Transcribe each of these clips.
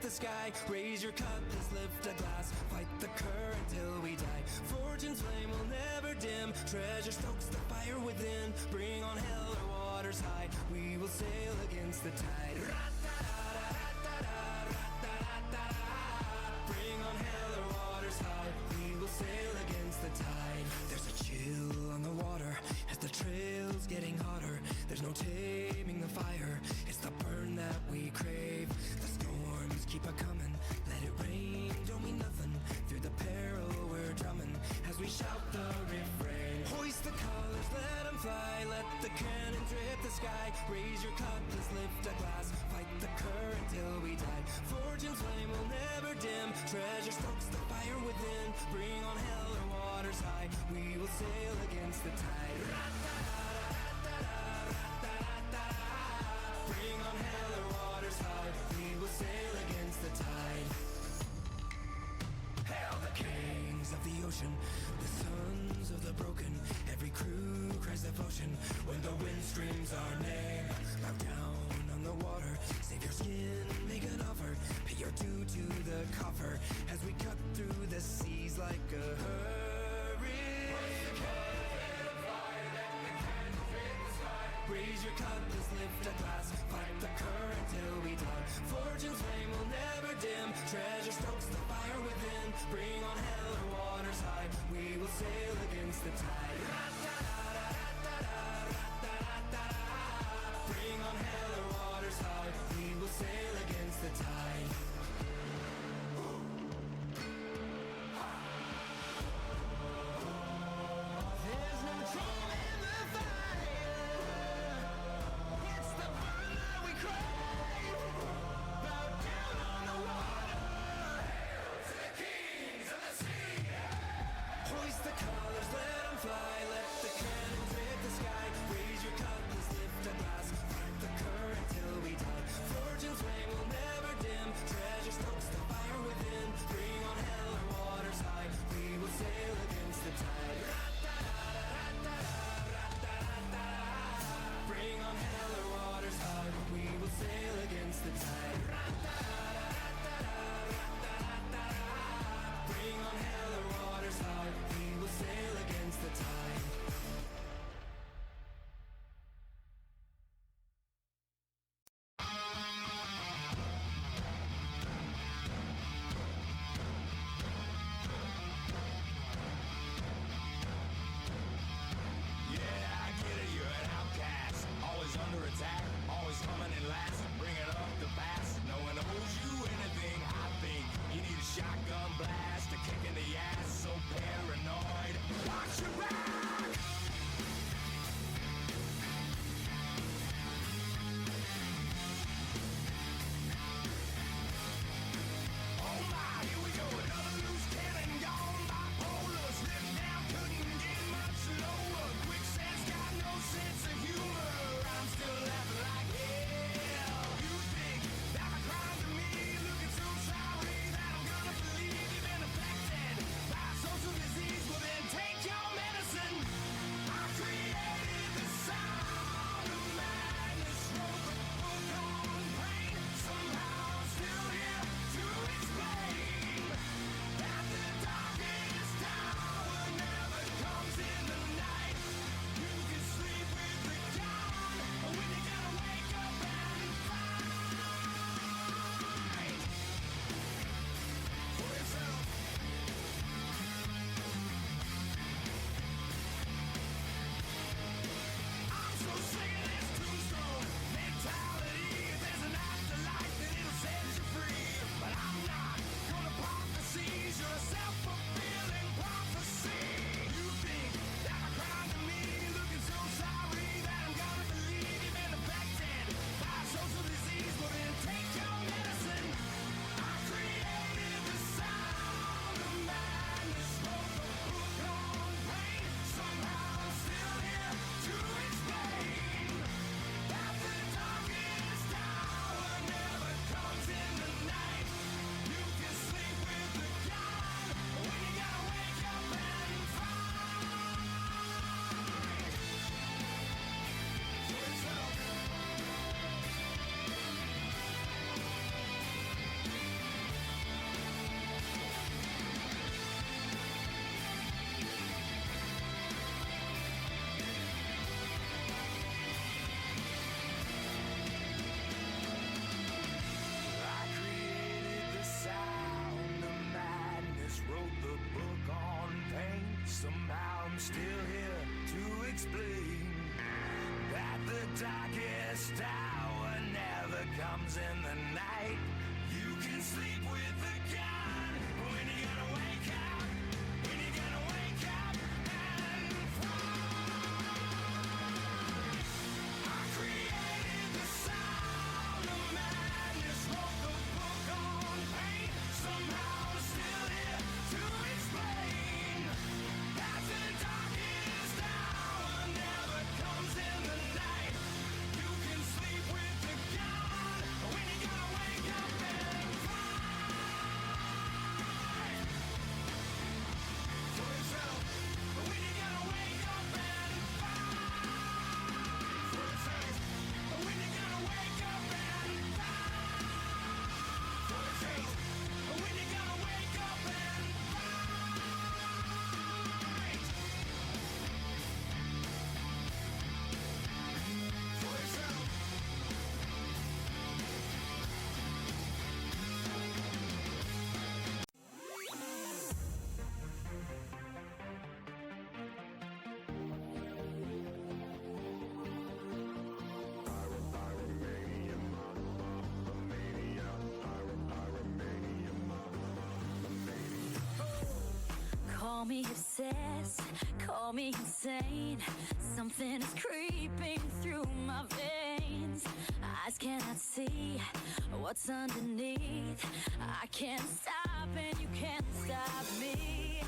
the sky. Raise your cup, let's lift a glass. Fight the current till we die. Fortune's flame will never dim. Treasure stokes the fire within. Bring on hell or waters high. We will sail against the tide. Bring on hell or waters high. We will sail against the tide. There's a chill on the water as the trail's getting hotter. There's no taming the fire. It's the burn that we crave. The storms keep a-coming. Let it rain, don't mean nothing. Through the peril we're drumming as we shout the refrain. Hoist the colors, let them fly. Let the cannons rip the sky. Raise your cup, let's lift a glass. Fight the current till we die. Fortune's flame will never dim. Treasure stokes the fire within. Bring on hell or waters high. We will sail against the tide. Bring on hell or waters high. We will sail against the tide. Hail the kings of the ocean, the sons of the broken. Every crew cries devotion when the wind screams our name. Bow down on the water, save your skin, make an offer. Pay your due to the coffer as we cut through the seas like a hurricane. Raise your cup, let's lift a glass. Fight the current till we die. Fortune's flame will never dim. Treasure stokes the fire within. Bring on hell or waters high. We will sail against the tide. Bring on hell or waters high. We will sail against the tide. Let them fly, let the still here to explain that the darkest hour never comes in the night. You can sleep with the gun when you're gonna wake up, when you're gonna wake up and fly. I created the sound of madness, wrote the book on pain. Somehow I'm still here to explain that the darkest hour never comes in the night. You can sleep with the gun when you're gonna wake up and fight for yourself. When you're gonna wake up and fight for yourself. When you're gonna wake up and fight for yourself. When you're gonna wake up and fight for yourself. Call me obsessed, call me insane. Something is creeping through my veins. Eyes cannot see what's underneath. I can't stop and you can't stop me.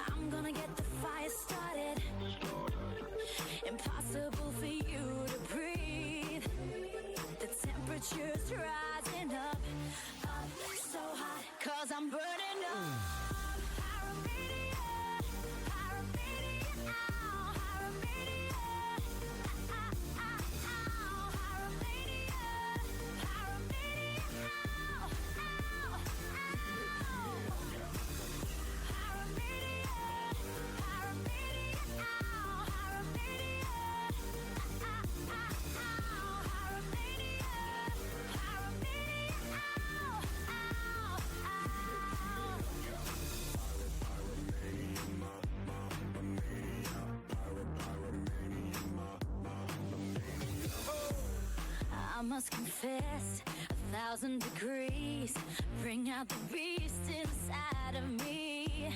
I'm gonna get the fire started. Impossible for you to breathe. The temperature's rising up, up so hot, 'cause I'm burning up. I must confess, 1,000 degrees bring out the beast inside of me.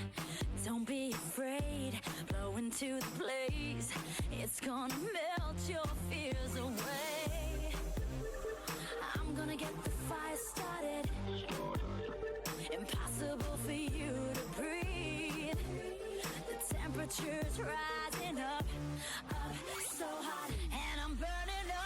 Don't be afraid, blow into the blaze. It's gonna melt your fears away. I'm gonna get the fire started. Impossible for you to breathe. The temperature's rising up, up so hot, and I'm burning up.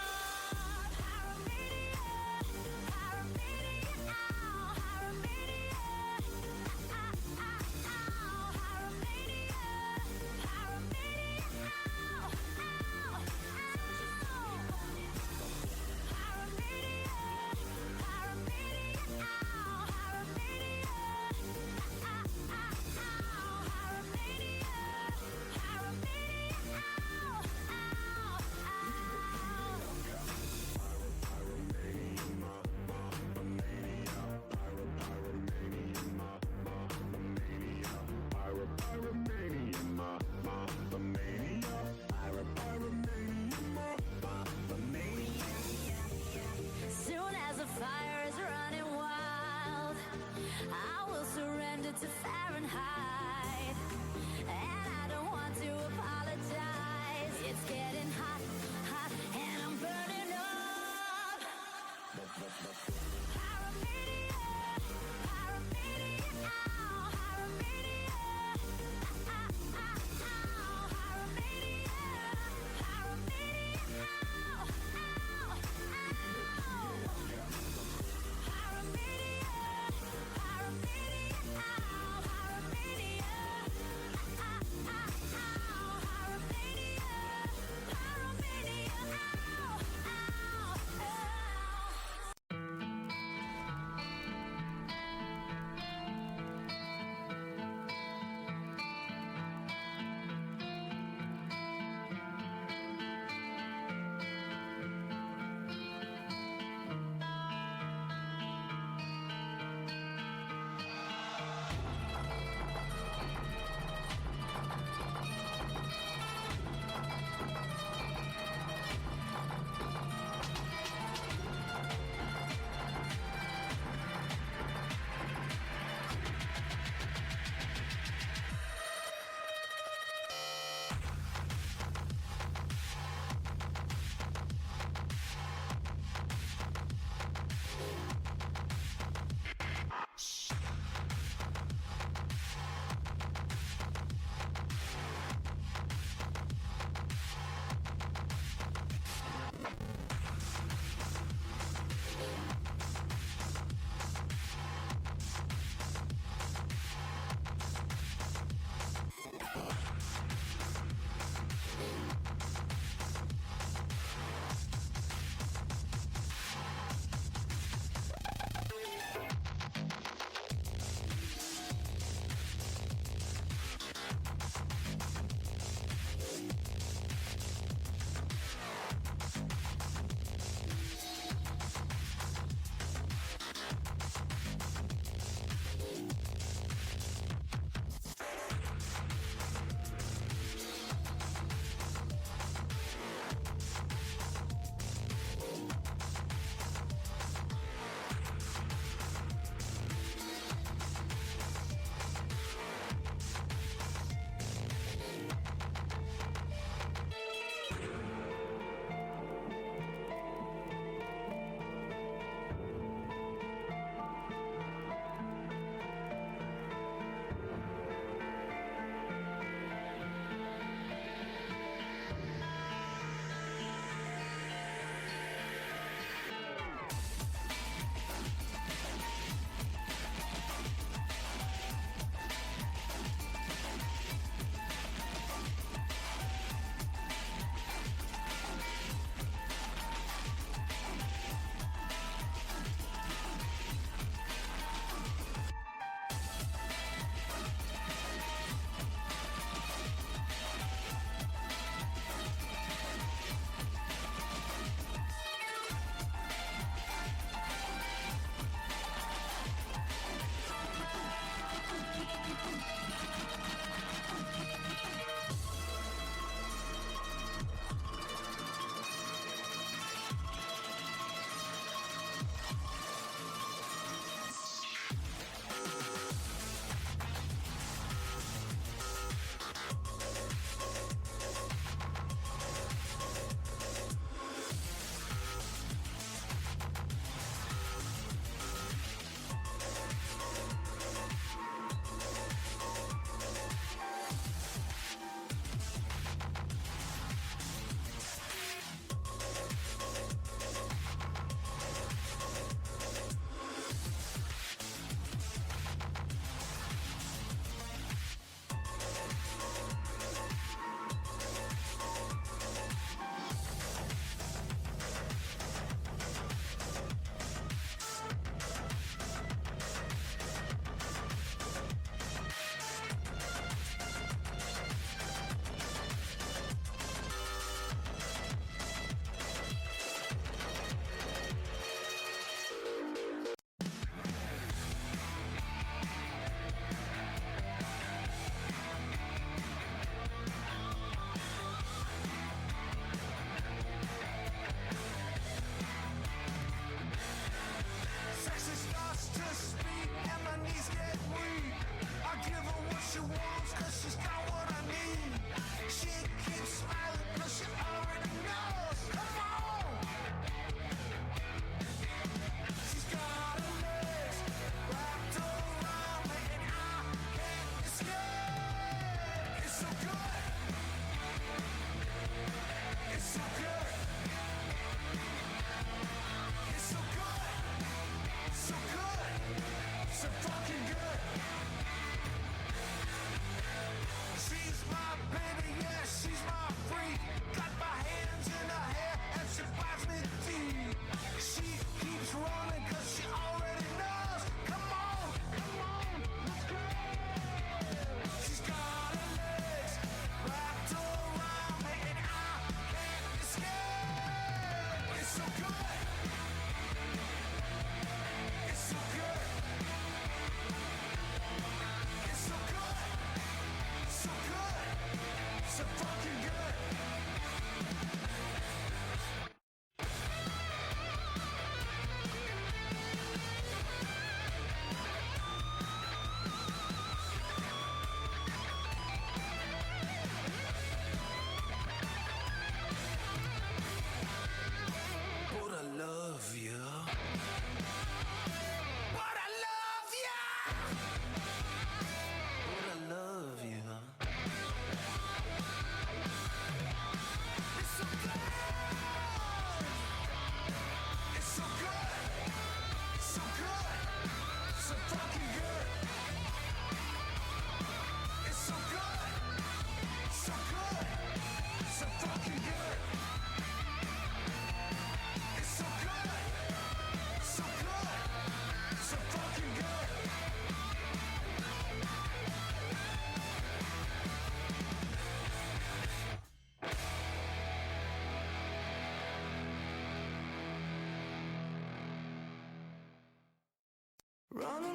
Pyramid.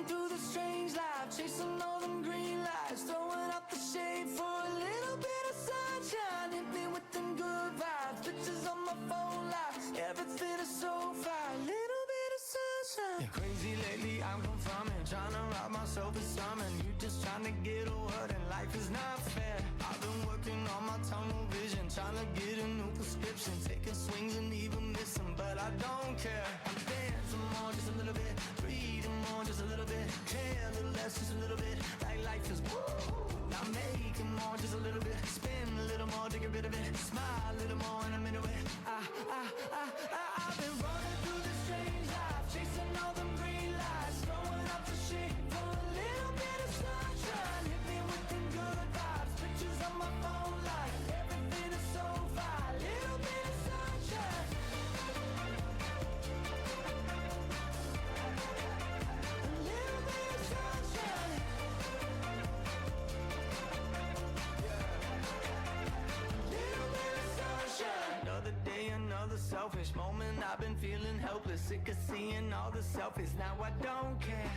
through the strange life, chasing all them green lights, throwing up the shade for a little bit of sunshine. Hit me with them good vibes, pictures on my phone lights, everything is so fine. Little bit of sunshine. Yeah, crazy lately, I'm confirming, trying to rob myself of something. You just trying to get a word, and life is not fair. I've been working on my tunnel vision, trying to get a new prescription, taking swings and even missing, but I don't care. I'm dancing more, just a little bit, breathing more, just a little bit, care a little less, just a little bit, like life is woo. I'm making more, just a little bit, spin a little more to get rid of it, smile a little more and I'm into it. I've been running through the strange life, chasing all them green lights, throwing up the shade for a little bit of sunshine. Hit me with them good vibes, pictures on my phone light, everything is so fine. Little bit of sunshine. A little bit of sunshine. Another day, another selfish moment. I've been feeling helpless, sick of seeing all the selfies. Now I don't care.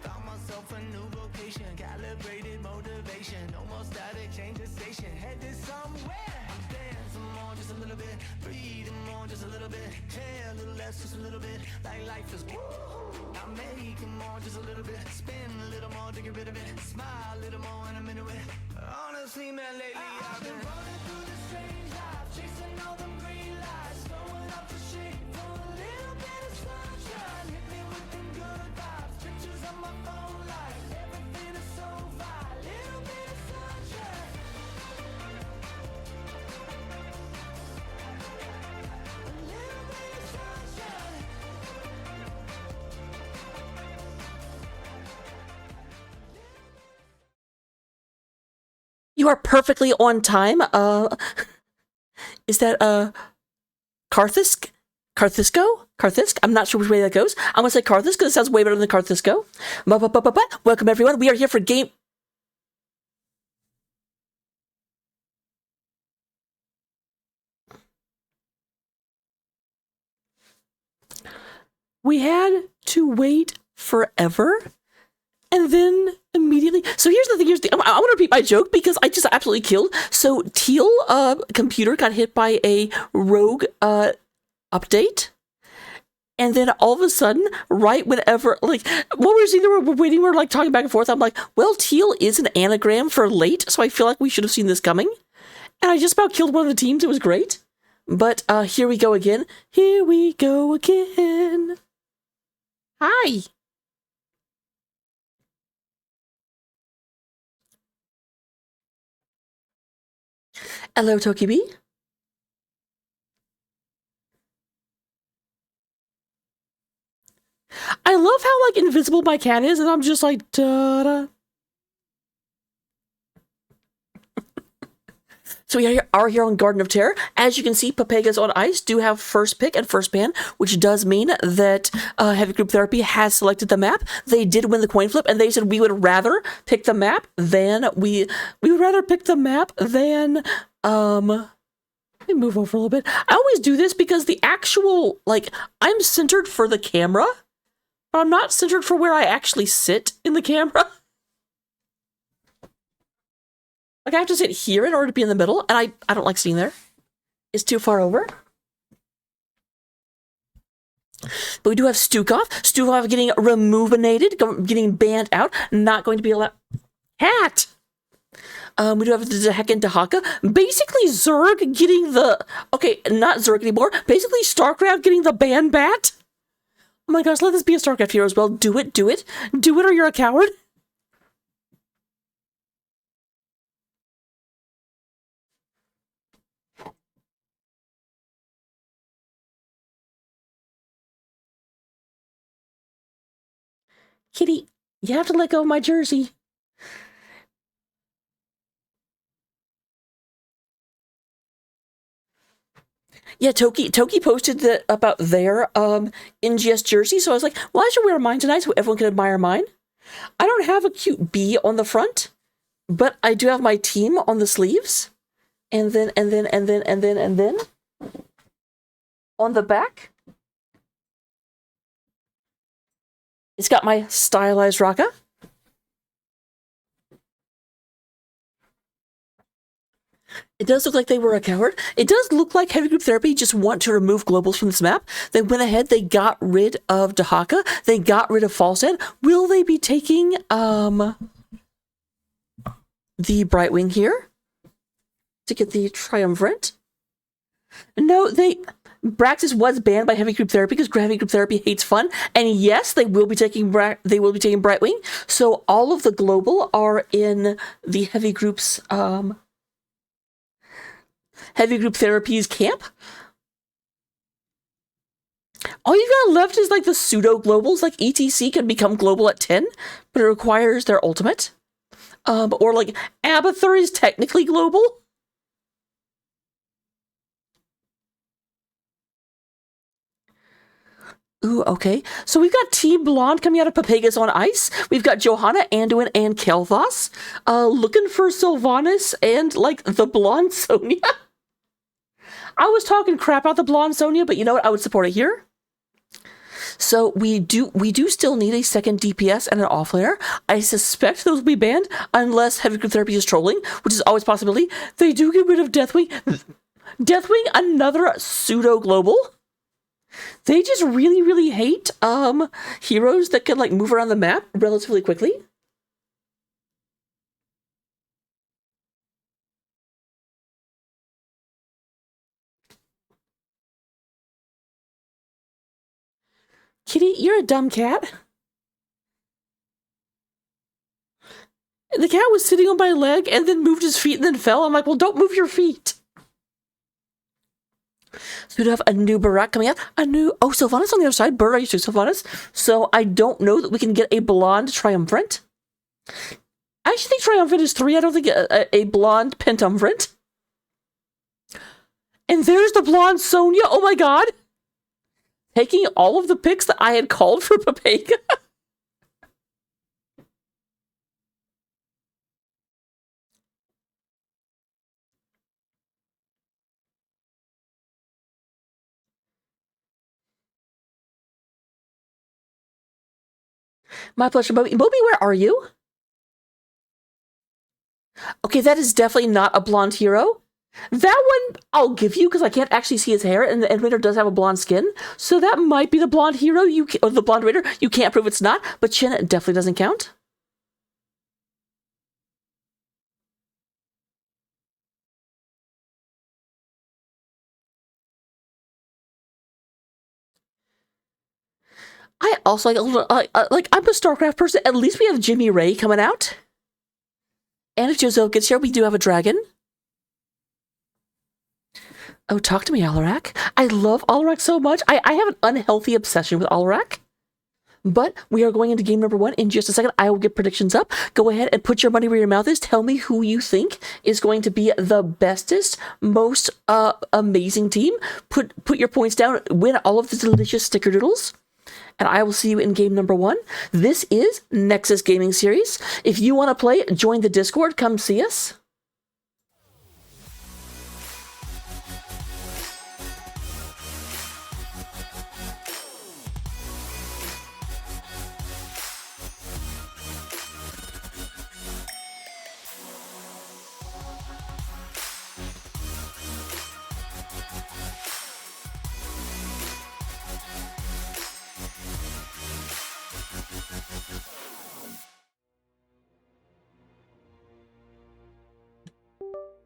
Found myself a new vocation, calibrated motivation. No more static, change the station, headed somewhere. I'm dancing more, just a little bit, breathing more, just a little bit, care a little less, just a little bit, like life is woo. I'm making more, just a little bit, spin a little more to get rid of it, smile a little more and I'm into it. Honestly, man, lately I've been running through the strange life, chasing all them green lights, throwing up the shade for a little bit of sunshine. Hit me with them good vibes, pictures on my phone light, everything is so fine. Little bit of sunshine. A little bit of sunshine. You are perfectly on time. Is that Karthisk? Karthisko? Karthisk? I'm not sure which way that goes. I'm gonna say Karthisk because it sounds way better than Karthisko. Welcome everyone. We are here for game. We had to wait forever. And then immediately, so here's the thing. I want to repeat my joke because I just absolutely killed. So Teal computer got hit by a rogue update, and then all of a sudden, right whenever, like, what we're seeing, we're waiting, we're like talking back and forth. I'm like, well, Teal is an anagram for late, so I feel like we should have seen this coming. And I just about killed one of the teams. It was great, but here we go again. Here we go again. Hi. Hello, Tokibi. I love how, like, invisible my cat is, and I'm just like, da-da. So we are here on Garden of Terror. As you can see, Pepegas on Ice do have first pick and first ban, which does mean that Heavy Group Therapy has selected the map. They did win the coin flip, and they said we would rather pick the map than we would rather pick the map than let me move over a little bit. I always do this because the actual, like, I'm centered for the camera, but I'm not centered for where I actually sit in the camera. Like, I have to sit here in order to be in the middle, and I don't like sitting there. It's too far over. But we do have Stukov. Stukov getting removinated, getting banned out, not going to be allowed. Cat! We do have the Heck and Dahaka. Basically, Zerg getting the... Okay, not Zerg anymore. Basically, StarCraft getting the ban bat. Oh my gosh, let this be a StarCraft hero as well. Do it, do it. Do it or you're a coward. Kitty, you have to let go of my jersey. Yeah, Toki posted that about their NGS jersey, so I was like, well, I should wear mine tonight so everyone can admire mine. I don't have a cute bee on the front, but I do have my team on the sleeves. And then on the back It's got my stylized Raka. It does look like they were a coward. It does look like Heavy Group Therapy just want to remove globals from this map. They went ahead, they got rid of Dahaka, they got rid of Falstad. Will they be taking the Brightwing here to get the Triumvirate? No, Braxis was banned by Heavy Group Therapy because Heavy Group Therapy hates fun. And yes, they will be taking Brightwing. So all of the global are in the Heavy Group's Heavy Group Therapy's camp. All you've got left is like the pseudo globals, like ETC can become global at 10, but it requires their ultimate. Or like Abathur is technically global. Ooh, okay. So we've got Team Blonde coming out of Pepegas on ice. We've got Johanna, Anduin, and Kel'Thas. Looking for Sylvanas and like the Blonde Sonya. I was talking crap about the Blonde Sonya, but you know what? I would support it here. So we do still need a second DPS and an offlaner. I suspect those will be banned unless Heavy Group Therapy is trolling, which is always a possibility. They do get rid of Deathwing. Deathwing, another pseudo global. They just really, really hate heroes that can like move around the map relatively quickly. Kitty, you're a dumb cat. The cat was sitting on my leg and then moved his feet and then fell. I'm like, well, don't move your feet. So we have a new Barak coming out. Sylvanas on the other side. Bird, are you sure Sylvanas? So I don't know that we can get a blonde Triumvirate. I actually think Triumvirate is 3. I don't think a blonde Pentumvirate. And there's the blonde Sonya. Oh my god. Taking all of the picks that I had called for Pepega. My pleasure, Moby. Moby, where are you? Okay, that is definitely not a blonde hero. That one I'll give you because I can't actually see his hair, and the End Raider does have a blonde skin, so that might be the blonde hero. Or the blonde Raider. You can't prove it's not, but Chin definitely doesn't count. I also like I'm a StarCraft person. At least we have Jimmy Ray coming out, and if Jozo gets here, we do have a dragon. Oh, talk to me, Alarak. I love Alarak so much. I have an unhealthy obsession with Alarak. But we are going into game number 1 in just a second. I will get predictions up. Go ahead and put your money where your mouth is. Tell me who you think is going to be the bestest, most amazing team. Put your points down. Win all of the delicious sticker doodles. And I will see you in game number 1. This is Nexus Gaming Series. If you want to play, join the Discord. Come see us.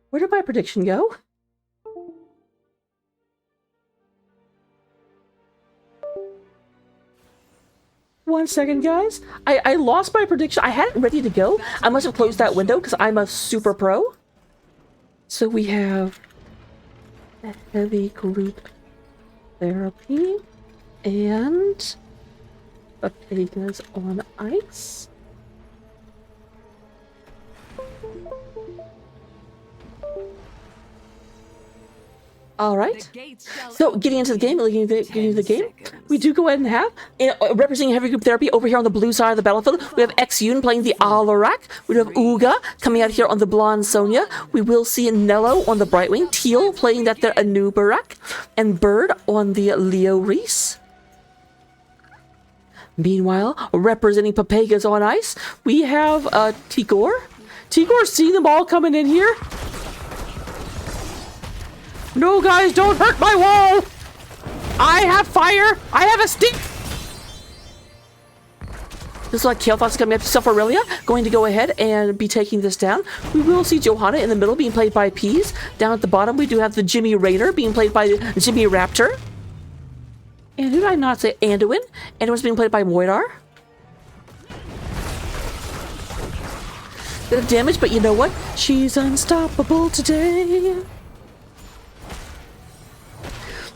Where did my prediction go? One second, guys. I lost my prediction. I had it ready to go. I must have closed that window because I'm a super pro. So we have a Heavy Group Therapy and Pepegas on ice. All right. So getting into the game, we do go ahead and have representing Heavy Group Therapy over here on the blue side of the battlefield. We have Xyun playing the Alarak. We have Uga coming out here on the blonde Sonya. We will see Nello on the Brightwing. Teal playing that there Anubarak, and Bird on the Leo Reese. Meanwhile, representing Pepegas on ice, we have Tigor. Tigor's seeing them all coming in here. No, guys, don't hurt my wall! I have fire! I have a stick! This is like Kael'thas coming up to Self Aurelia, going to go ahead and be taking this down. We will see Johanna in the middle being played by Peas. Down at the bottom, we do have the Jimmy Raider being played by Jimmy Raptor. And who did I not say? Anduin. Anduin's being played by Moidar. Bit of damage, but you know what? She's unstoppable today.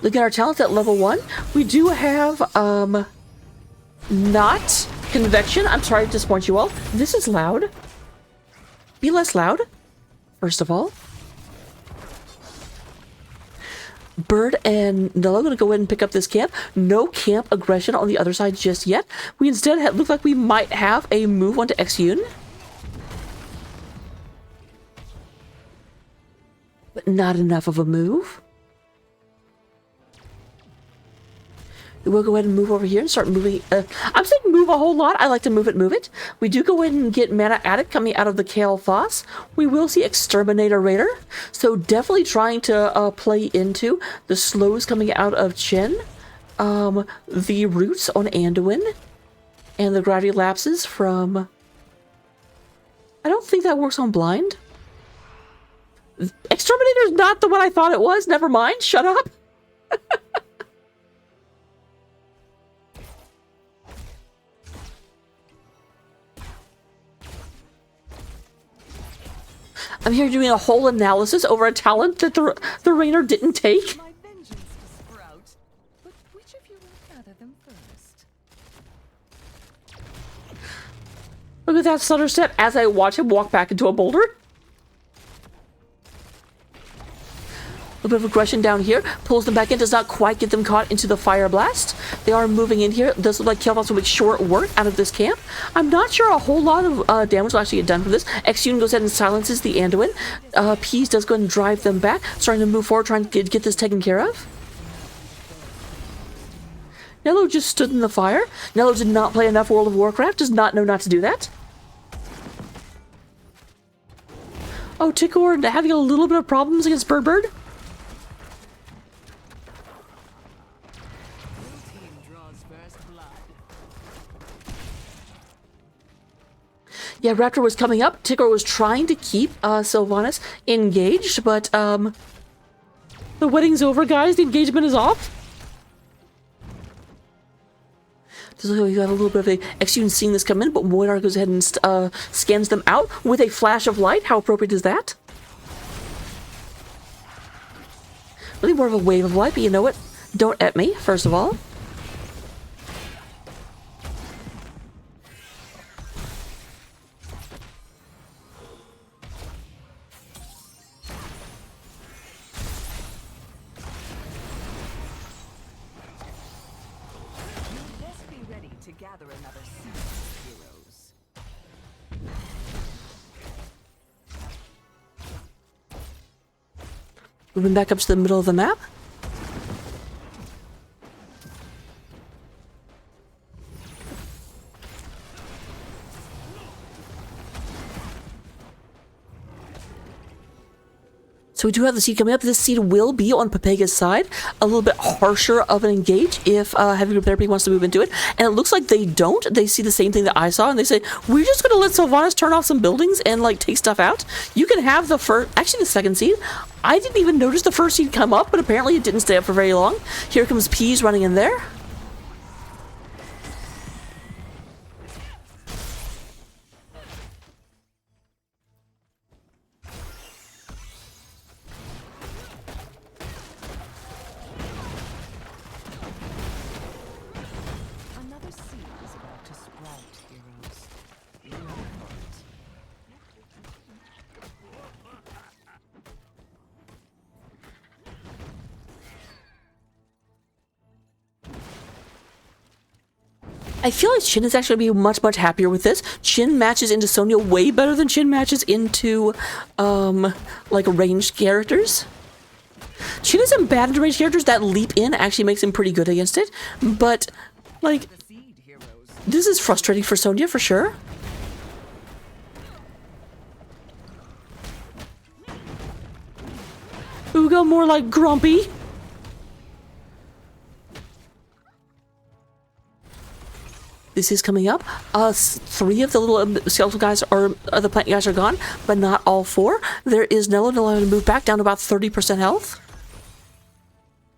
Look at our talents at level 1. We do have, not convection. I'm sorry to disappoint you all. This is loud. Be less loud, first of all. Bird and Nella going to go ahead and pick up this camp. No camp aggression on the other side just yet. We instead look like we might have a move onto Exune. But not enough of a move. We'll go ahead and move over here and start moving. I'm saying move a whole lot. I like to move it. We do go ahead and get Mana Addict coming out of the Kael'thas. We will see Exterminator Raider. So definitely trying to play into the slows coming out of Chen. The roots on Anduin. And the gravity lapses from... I don't think that works on blind. Exterminator's not the one I thought it was. Never mind. Shut up. I'm here doing a whole analysis over a talent that the Rainer didn't take. My vengeance to sprout, but which of you will gather them first? Look at that stutter step as I watch him walk back into a boulder. A little bit of aggression down here. Pulls them back in. Does not quite get them caught into the fire blast. They are moving in here. It does look like Kael'thas will make short work out of this camp. I'm not sure a whole lot of damage will actually get done from this. Exune goes ahead and silences the Anduin. Peas does go ahead and drive them back. Starting to move forward, trying to get this taken care of. Nello just stood in the fire. Nello did not play enough World of Warcraft. Does not know not to do that. Oh, Tigor having a little bit of problems against Bird. Yeah, Raptor was coming up. Tigor was trying to keep Sylvanas engaged, but the wedding's over, guys. The engagement is off. So we got a little bit of a Exune seeing this come in, but Moidar goes ahead and scans them out with a flash of light. How appropriate is that? Really more of a wave of light, but you know what? Don't at me, first of all. Gather another set of heroes. Moving back up to the middle of the map. So we do have the seed coming up. This seed will be on Pepega's side. A little bit harsher of an engage if Heavy Group Therapy wants to move into it. And it looks like they don't. They see the same thing that I saw and they say, we're just going to let Sylvanas turn off some buildings and like take stuff out. You can have the first, actually the second seed. I didn't even notice the first seed come up, but apparently it didn't stay up for very long. Here comes Peas running in there. I feel like Chin is actually going to be much, much happier with this. Chin matches into Sonya way better than Chin matches into, like, ranged characters. Chin isn't bad into ranged characters. That leap in actually makes him pretty good against it. But, like, This is frustrating for Sonya, for sure. Uga more like grumpy. This is coming up. 3 of the little skeletal guys are the plant guys are gone, but not all 4. There is Nello. Nello to move back down to about 30% health.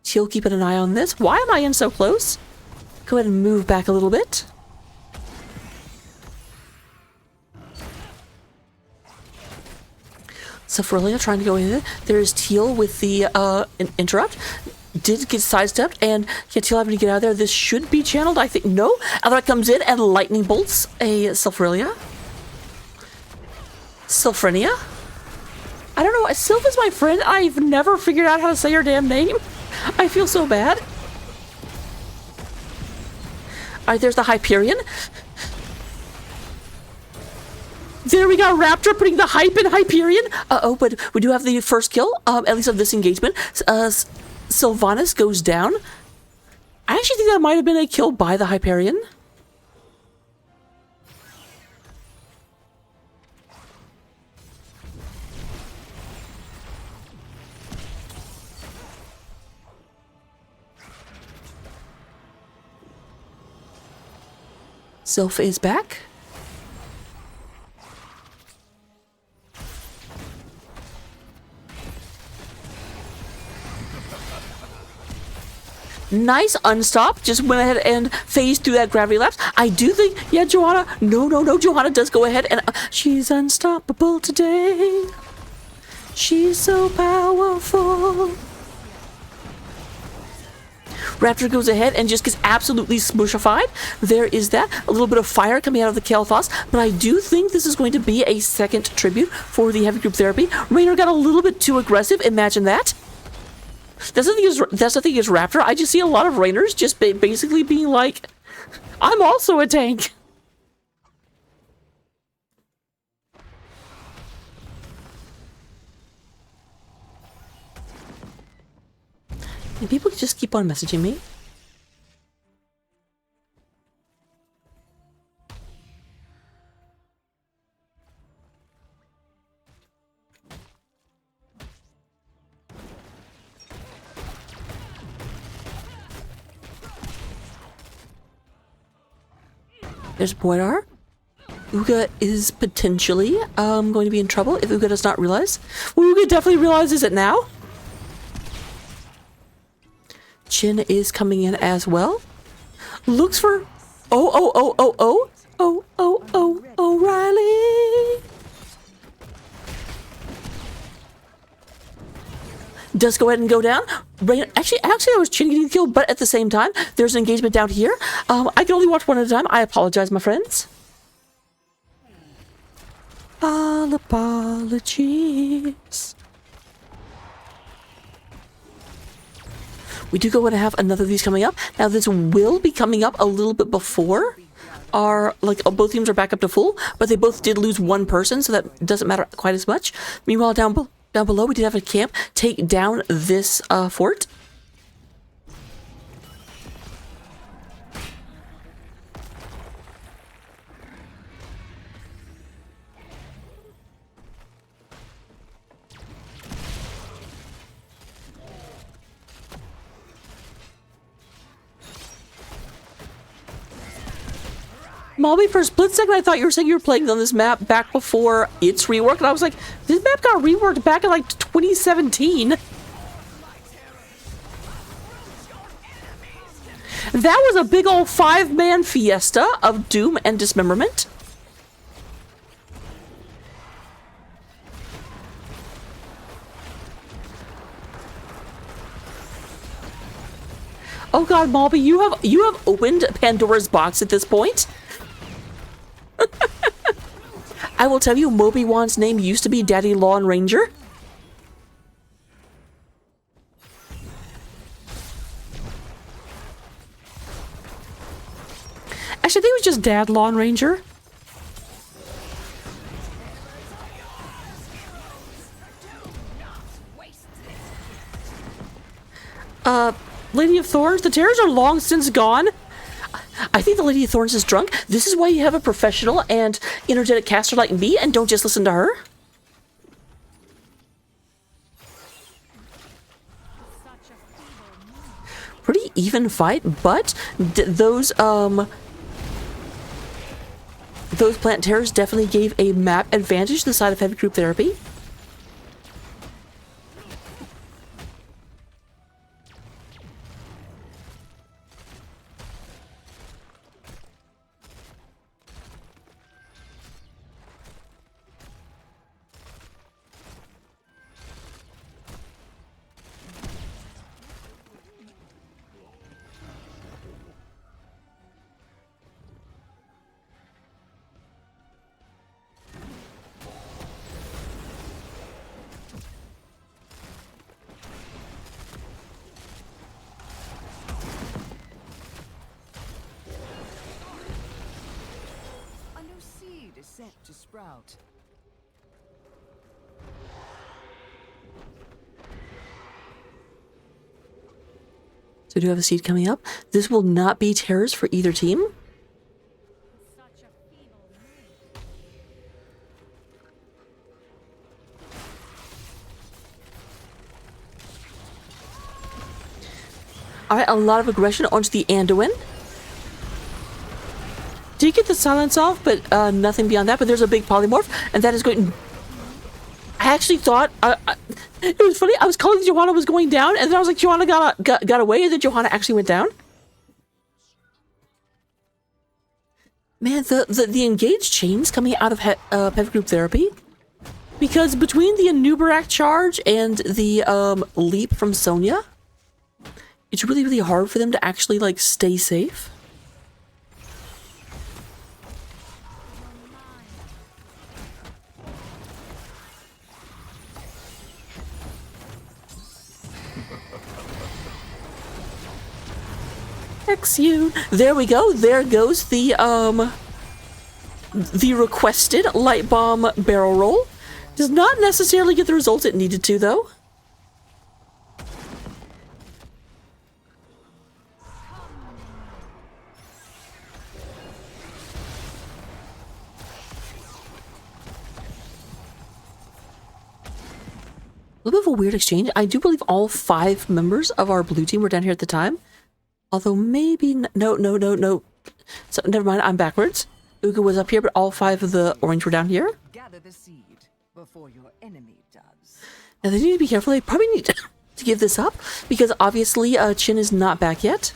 She'll keep an eye on this. Why am I in so close? Go ahead and move back a little bit. Sephiroth trying to go in. There's Teal with the interrupt. Did get sidestepped, and yeah, Teal having to get out of there. This should be channeled, I think. No, Alright comes in and lightning bolts a Sylphrelia. Sylphrenia? I don't know. Sylph is my friend. I've never figured out how to say her damn name. I feel so bad. Alright, there's the Hyperion. There we go, Raptor putting the hype in Hyperion. Uh-oh, but we do have the first kill, at least of this engagement. Sylvanas goes down. I actually think that might have been a kill by the Hyperion. Sylph is back. Nice unstop. Just went ahead and phased through that gravity lapse. I do think, yeah, Johanna. No. Johanna does go ahead and she's unstoppable today. She's so powerful. Raptor goes ahead and just gets absolutely smushified. There is that. A little bit of fire coming out of the Kael'thas, but I do think this is going to be a second tribute for the heavy group therapy. Raynor got a little bit too aggressive. Imagine that. That's the thing is Raptor. I just see a lot of Raynors just basically being like, I'm also a tank. And people just keep on messaging me. There's Boydar. Uga is potentially going to be in trouble if Uga does not realize. Well, Uga definitely realizes it now. Chin is coming in as well. Looks for O'Reilly. Does go ahead and go down. Actually, I was Chin getting killed, but at the same time, there's an engagement down here. I can only watch one at a time. I apologize, my friends. All apologies. We do go ahead and have another of these coming up. Now, this will be coming up a little bit before our, both teams are back up to full, but they both did lose one person, so that doesn't matter quite as much. Meanwhile, down below, we did have a camp take down this fort. Molby, for a split second, I thought you were saying you were playing on this map back before its rework, and I was like, this map got reworked back in 2017. That was a big old 5-man fiesta of doom and dismemberment. Oh god, Molby, you have opened Pandora's box at this point. I will tell you, Moby-Wan's name used to be Daddy Lawn Ranger. Actually, I think it was just Dad Lawn Ranger. Lady of Thorns, the terrors are long since gone. I think the Lady of Thorns is drunk. This is why you have a professional and energetic caster like me, and don't just listen to her. Pretty even fight, but those plant terrors definitely gave a map advantage to the side of heavy group therapy. Set to sprout. So we do have a seed coming up. This will not be terrors for either team. Alright, a lot of aggression onto the Anduin. Did get the silence off, but nothing beyond that. But there's a big polymorph, and that is going. I actually thought it was funny. I was calling that Johanna was going down, and then I was like, Johanna got away, and then Johanna actually went down. Man, the engaged chains coming out of heavy group therapy, because between the Anubarak charge and the leap from Sonya, it's really, really hard for them to actually like stay safe. Exune. There we go. There goes the requested light bomb barrel roll. Does not necessarily get the result it needed to, though. A little bit of a weird exchange. I do believe all 5 members of our blue team were down here at the time. Although maybe... No. So, never mind, I'm backwards. Uga was up here, but all 5 of the orange were down here. Gather the seed before your enemy does. Now they need to be careful. They probably need to give this up, because obviously Chin is not back yet.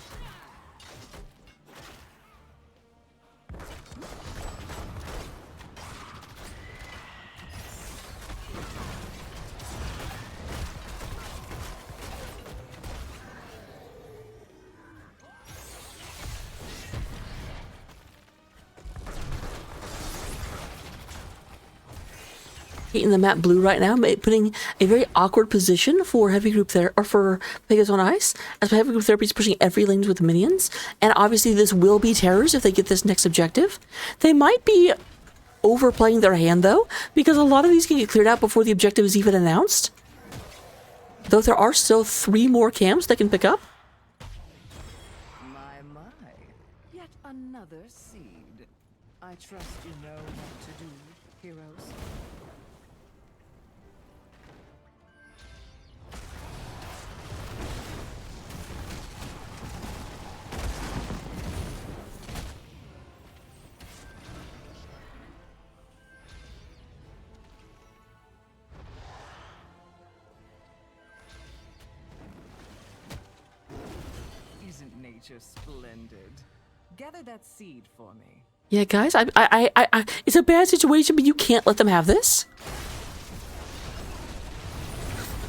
In the map blue right now, putting a very awkward position for heavy group there, or for Pepegas on ice, as heavy group therapy is pushing every lanes with minions, and obviously this will be terrors if they get this next objective. They might be overplaying their hand though, because a lot of these can get cleared out before the objective is even announced. Though there are still 3 more camps they can pick up. My. Yet another seed. I trust you know what to do, heroes. Isn't nature splendid? Gather that seed for me. Yeah, guys, it's a bad situation, but you can't let them have this.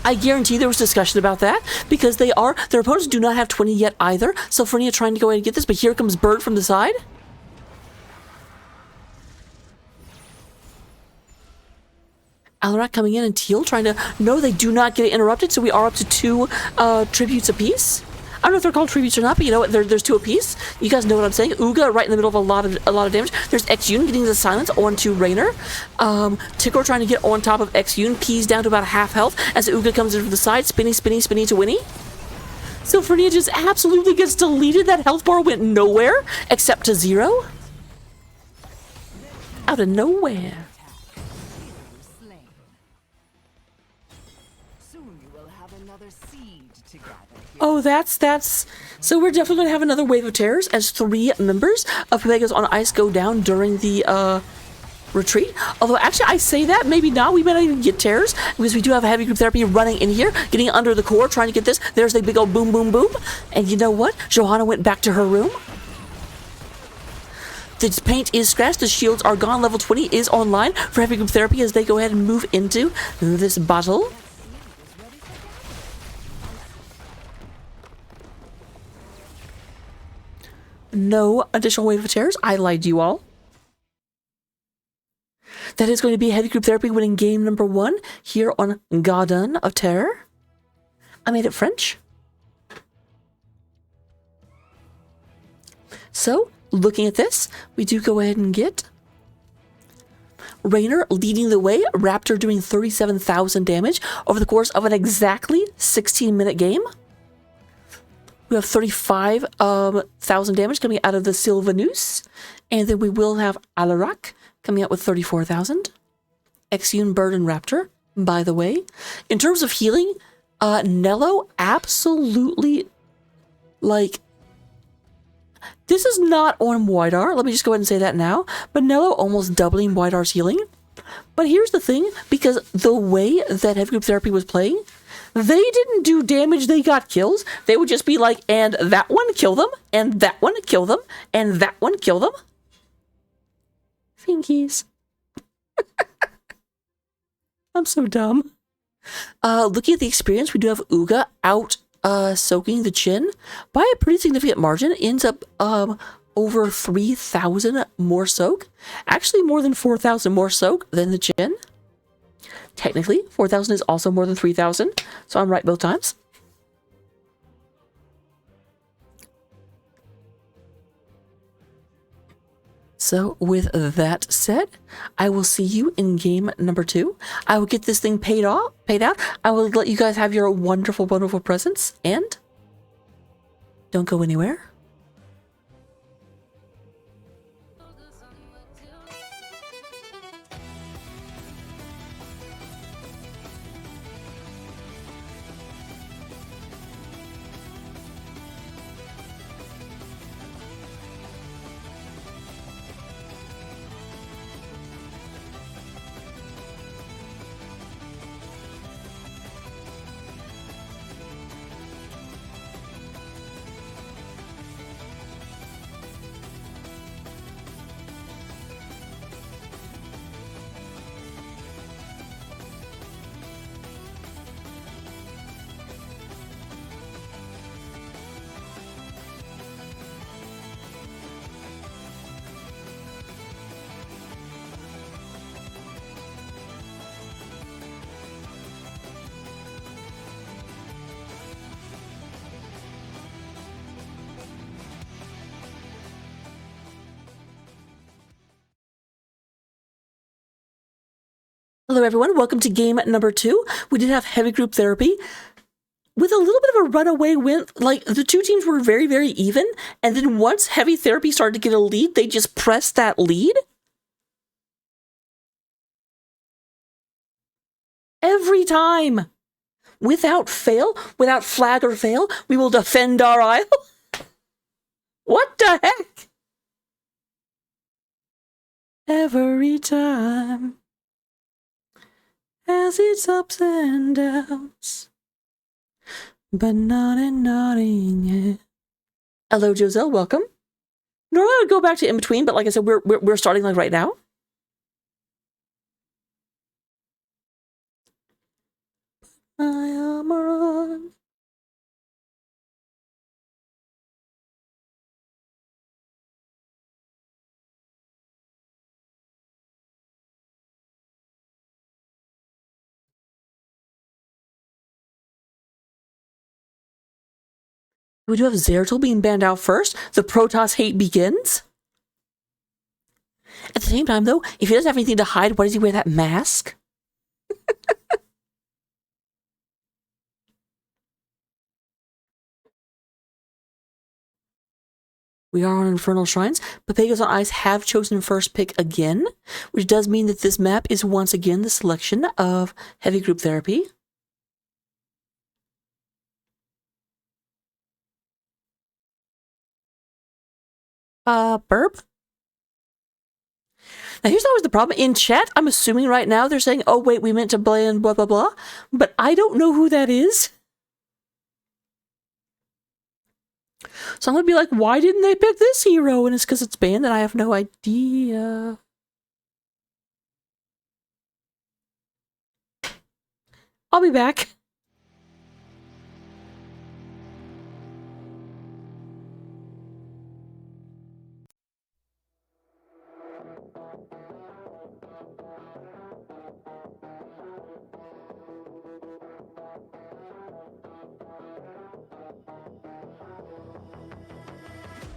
I guarantee there was discussion about that, because their opponents do not have 20 yet either. So Fernia trying to go ahead and get this, but here comes Bird from the side. Alarak coming in, and Teal trying to... No, they do not get it interrupted, so we are up to 2 tributes apiece. I don't know if they're called tributes or not, but you know what? There's 2 apiece. You guys know what I'm saying. Uga right in the middle of a lot of damage. There's Xyun getting the silence onto Raynor. Tikor trying to get on top of Xyun. P's down to about half health as Uga comes in from the side. Spinny to Winnie. So Fernia just absolutely gets deleted. That health bar went nowhere except to 0. Out of nowhere. Slain. Soon you will have another seed to gather here. Oh, that's... So we're definitely going to have another wave of terrors as 3 members of Pepegas on Ice go down during the, retreat. Although, actually, I say that, maybe not. We might not even get terrors, because we do have a heavy group therapy running in here, getting under the core, trying to get this. There's a big old boom, boom, boom. And you know what? Johanna went back to her room. The paint is scratched. The shields are gone. Level 20 is online for heavy group therapy as they go ahead and move into this battle. No additional wave of terrors. I lied to you all. That is going to be heavy group therapy winning game number 1 here on Garden of Terror. I made it French. So, looking at this, we do go ahead and get Raynor leading the way, Raptor doing 37,000 damage over the course of an exactly 16-minute game. We have 35,000 damage coming out of the Sylvanus, and then we will have Alarak coming out with 34,000. Exune, Bird, and Raptor, by the way. In terms of healing, Nello absolutely, like, this is not on Widar. Let me just go ahead and say that now. But Nello almost doubling Widar's healing. But here's the thing, because the way that Heavy Group Therapy was playing, they didn't do damage, they got kills. They would just be like, and that one, kill them, and that one, kill them, and that one, kill them. Finkies. I'm so dumb. Looking at the experience, we do have Uga out soaking the Chin by a pretty significant margin. Ends up over 3,000 more soak. Actually more than 4,000 more soak than the Chin. Technically, 4,000 is also more than 3,000, so I'm right both times. So with that said, I will see you in game number 2. I will get this thing paid out. I will let you guys have your wonderful, wonderful presents, and don't go anywhere. Hello everyone, welcome to game number 2. We did have heavy group therapy with a little bit of a runaway win. Like, the two teams were very, very even, and then once heavy therapy started to get a lead, they just pressed that lead. Every time. Without fail, without flag or fail, we will defend our isle. What the heck? Every time has its ups and downs, but not in Nottingham. Hello, Joselle, welcome. Normally I would go back to in between, but like I said, we're starting like right now. I am on. We do have Zeratul being banned out first. The Protoss hate begins. At the same time, though, if he doesn't have anything to hide, why does he wear that mask? We are on Infernal Shrines. Pepegas on Ice have chosen first pick again, which does mean that this map is once again the selection of Heavy Group Therapy. Burp? Now here's always the problem. In chat, I'm assuming right now they're saying, oh wait, we meant to blend blah blah blah, but I don't know who that is. So I'm gonna be like, why didn't they pick this hero? And it's because it's banned and I have no idea. I'll be back.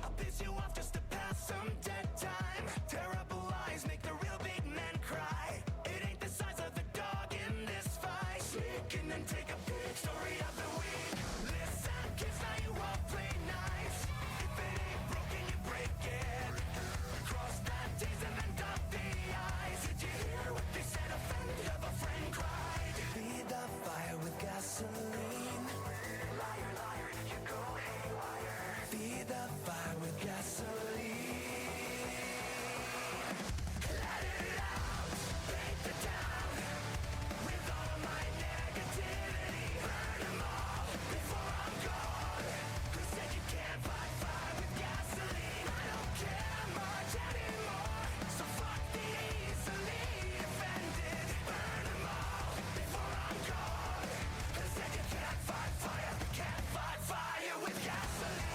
I'll piss you off just to pass some dead time. Terrible eyes make the real big men cry. It ain't the size of the dog in this fight. Sneak in and take a peek. Story of the week. Listen, kids, now you all play nice. If it ain't broken, you break it. Cross that T's and then dot the I's. Did you hear what they said? A friend of a friend cried. Feed the fire with gasoline. Liar, liar, you go haywire. Feed the fire with gasoline. Let it out, paint the town with all of my negativity. Burn them all before I'm gone. Who said you can't fight fire with gasoline? I don't care much anymore, so fuck the easily offended. Burn them all before I'm gone. Who said you can't fight fire with gasoline?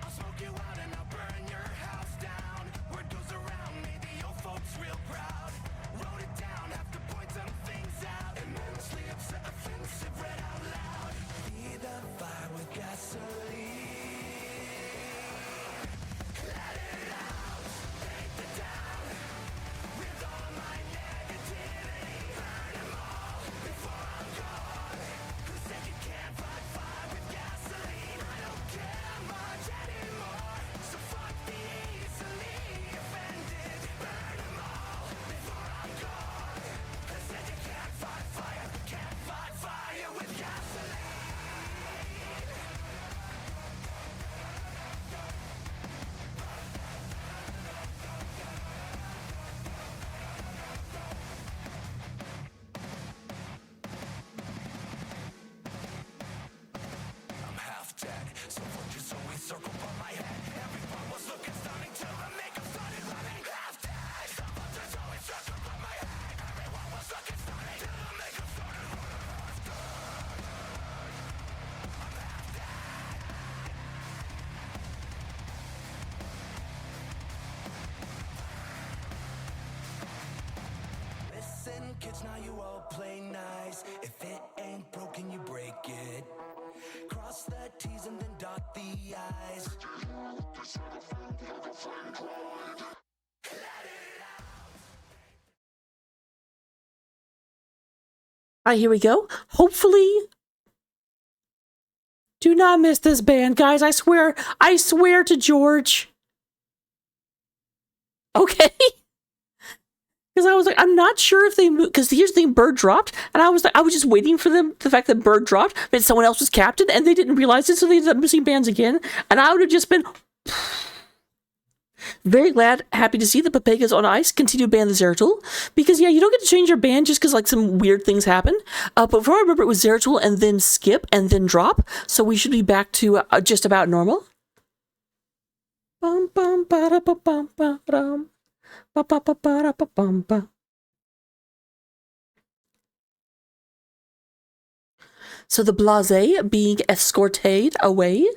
I'll smoke you out and I'll burn your house down. Word goes around, made the old folks real proud. Wrote it down, have to point some things out. Immensely upset, offensive, read out loud. Feed the fire with gasoline. Let it out, paint the town with all of my negativity. Burn them all before I'm gone. Who said you can't fight fire with gasoline? I don't care much anymore, so fuck the easily offended. Burn them all before I'm gone. Who said you can't fight fire with gasoline? I'm half dead, so vultures always circle by my head. Everyone was looking stunning till the makeup started running. Half dead, so vultures always circle by my head. Everyone was looking stunning till the makeup started running. Half dead, I'm half dead. Listen, kids, now you all play nice. If it ain't broken, you break it. Cross the T's and then dot the I's. All right, here we go. Hopefully, do not miss this band, guys. I swear to George. Okay. Because I was like, I'm not sure if they moved. Because here's the thing, Bird dropped, and I was like, I was just waiting for them. The fact that Bird dropped, but someone else was captain, and they didn't realize it, so they ended up missing bands again. And I would have just been very glad, happy to see the Pepegas on Ice continue to ban the Zeratul. Because yeah, you don't get to change your band just because like some weird things happen. But before I remember, it was Zeratul and then skip and then drop. So we should be back to just about normal. Bum bum ba da ba bum ba dum. Ba ba ba ba da ba bum ba. So the blasé being escorted away.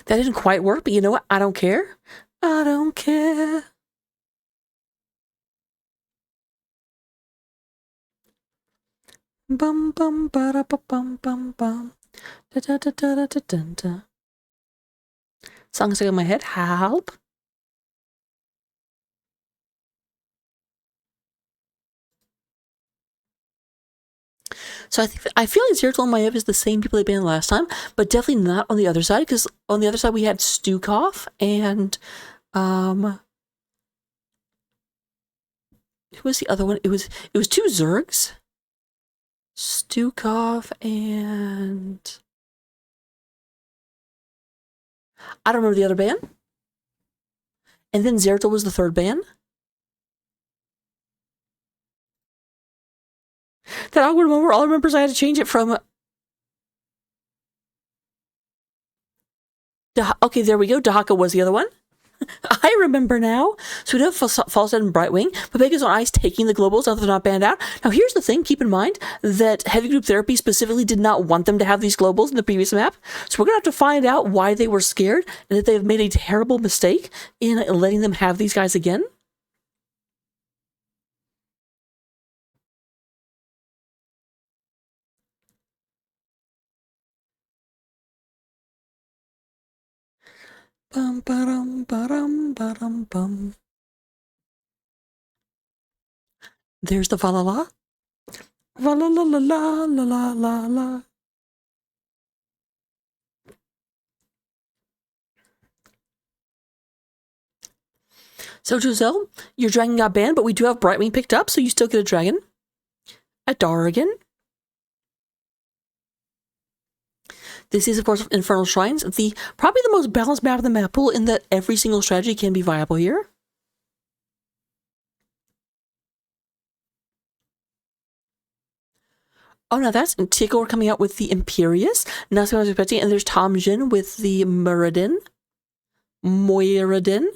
That didn't quite work, but you know what? I don't care. I don't care. Bum bum ba da ba bum bum bum. Da da da da da da da da. Song stuck in my head. Help. So I feel like Zeratul and Maiev is the same people they banned last time, but definitely not on the other side, because on the other side we had Stukov and who was the other one? It was two Zergs. Stukov and I don't remember the other ban. And then Zeratul was the third ban. That awkward moment where all I remember is I had to change it from... Okay, there we go. Dahaka was the other one. I remember now. So we do have Falstad and Brightwing. Pepegas on ice taking the globals, now they're not banned out. Now here's the thing, keep in mind that Heavy Group Therapy specifically did not want them to have these globals in the previous map. So we're going to have to find out why they were scared and that they have made a terrible mistake in letting them have these guys again. Bum ba-dum ba-dum ba-dum bum. There's the va-la-la. Va-la-la-la-la-la-la-la. So, Giselle, your dragon got banned, but we do have Brightwing picked up, so you still get a dragon. A Darrigan. This is, of course, Infernal Shrines, probably the most balanced map of the map pool in that every single strategy can be viable here. Oh, now that's Tigor coming out with the Imperious. That's what I was expecting. And there's Tom Jin with the Muradin. Moiradin.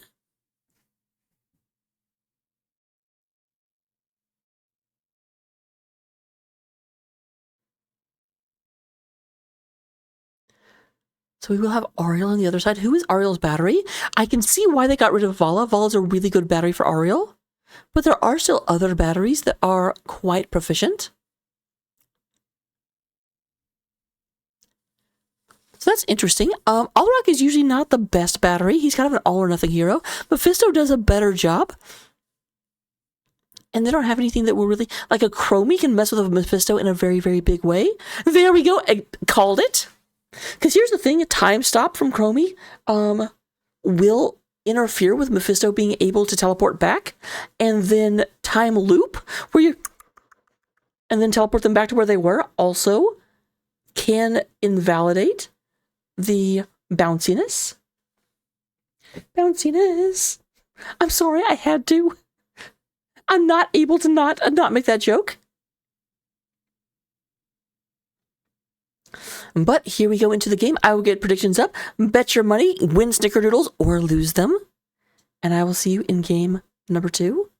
So we will have Ariel on the other side. Who is Ariel's battery? I can see why they got rid of Vala. Vala's a really good battery for Ariel. But there are still other batteries that are quite proficient. So that's interesting. Alrock is usually not the best battery. He's kind of an all-or-nothing hero. Mephisto does a better job. And they don't have anything that will really... Like a Chromie can mess with a Mephisto in a very, very big way. There we go. I called it. Because here's the thing. A time stop from Chromie will interfere with Mephisto being able to teleport back. And then time loop, where you... And then teleport them back to where they were, also can invalidate the bounciness. Bounciness. I'm sorry, I had to. I'm not able to not make that joke. But here we go into the game. I will get predictions up, bet your money, win snickerdoodles, or lose them. And I will see you in game number 2.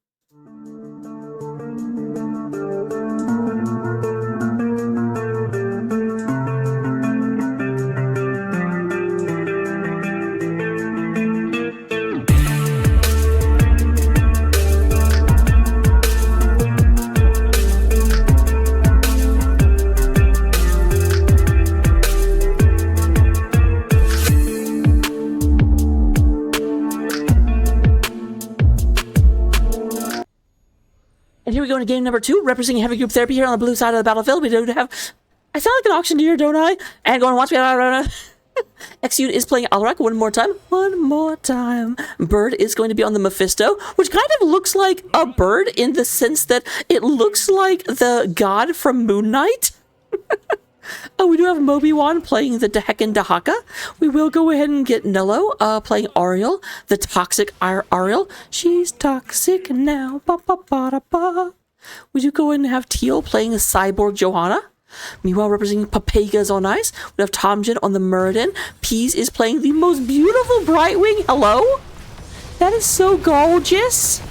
And here we go into game number 2, representing Heavy Group Therapy here on the blue side of the battlefield. We do have... I sound like an auctioneer, don't I? And going once we have... Execute is playing Alrak one more time. One more time. Bird is going to be on the Mephisto, which kind of looks like a bird in the sense that it looks like the god from Moon Knight. Oh, we do have Mobi-Wan playing the Deheken Dahaka. We will go ahead and get Nello playing Ariel, the toxic Ariel. She's toxic now. Ba, ba, ba, da, ba. We do go ahead and have Teal playing Cyborg Johanna. Meanwhile, representing Pepegas on ice, we have Tomjin on the Muradin. Peas is playing the most beautiful Brightwing. Hello? That is so gorgeous.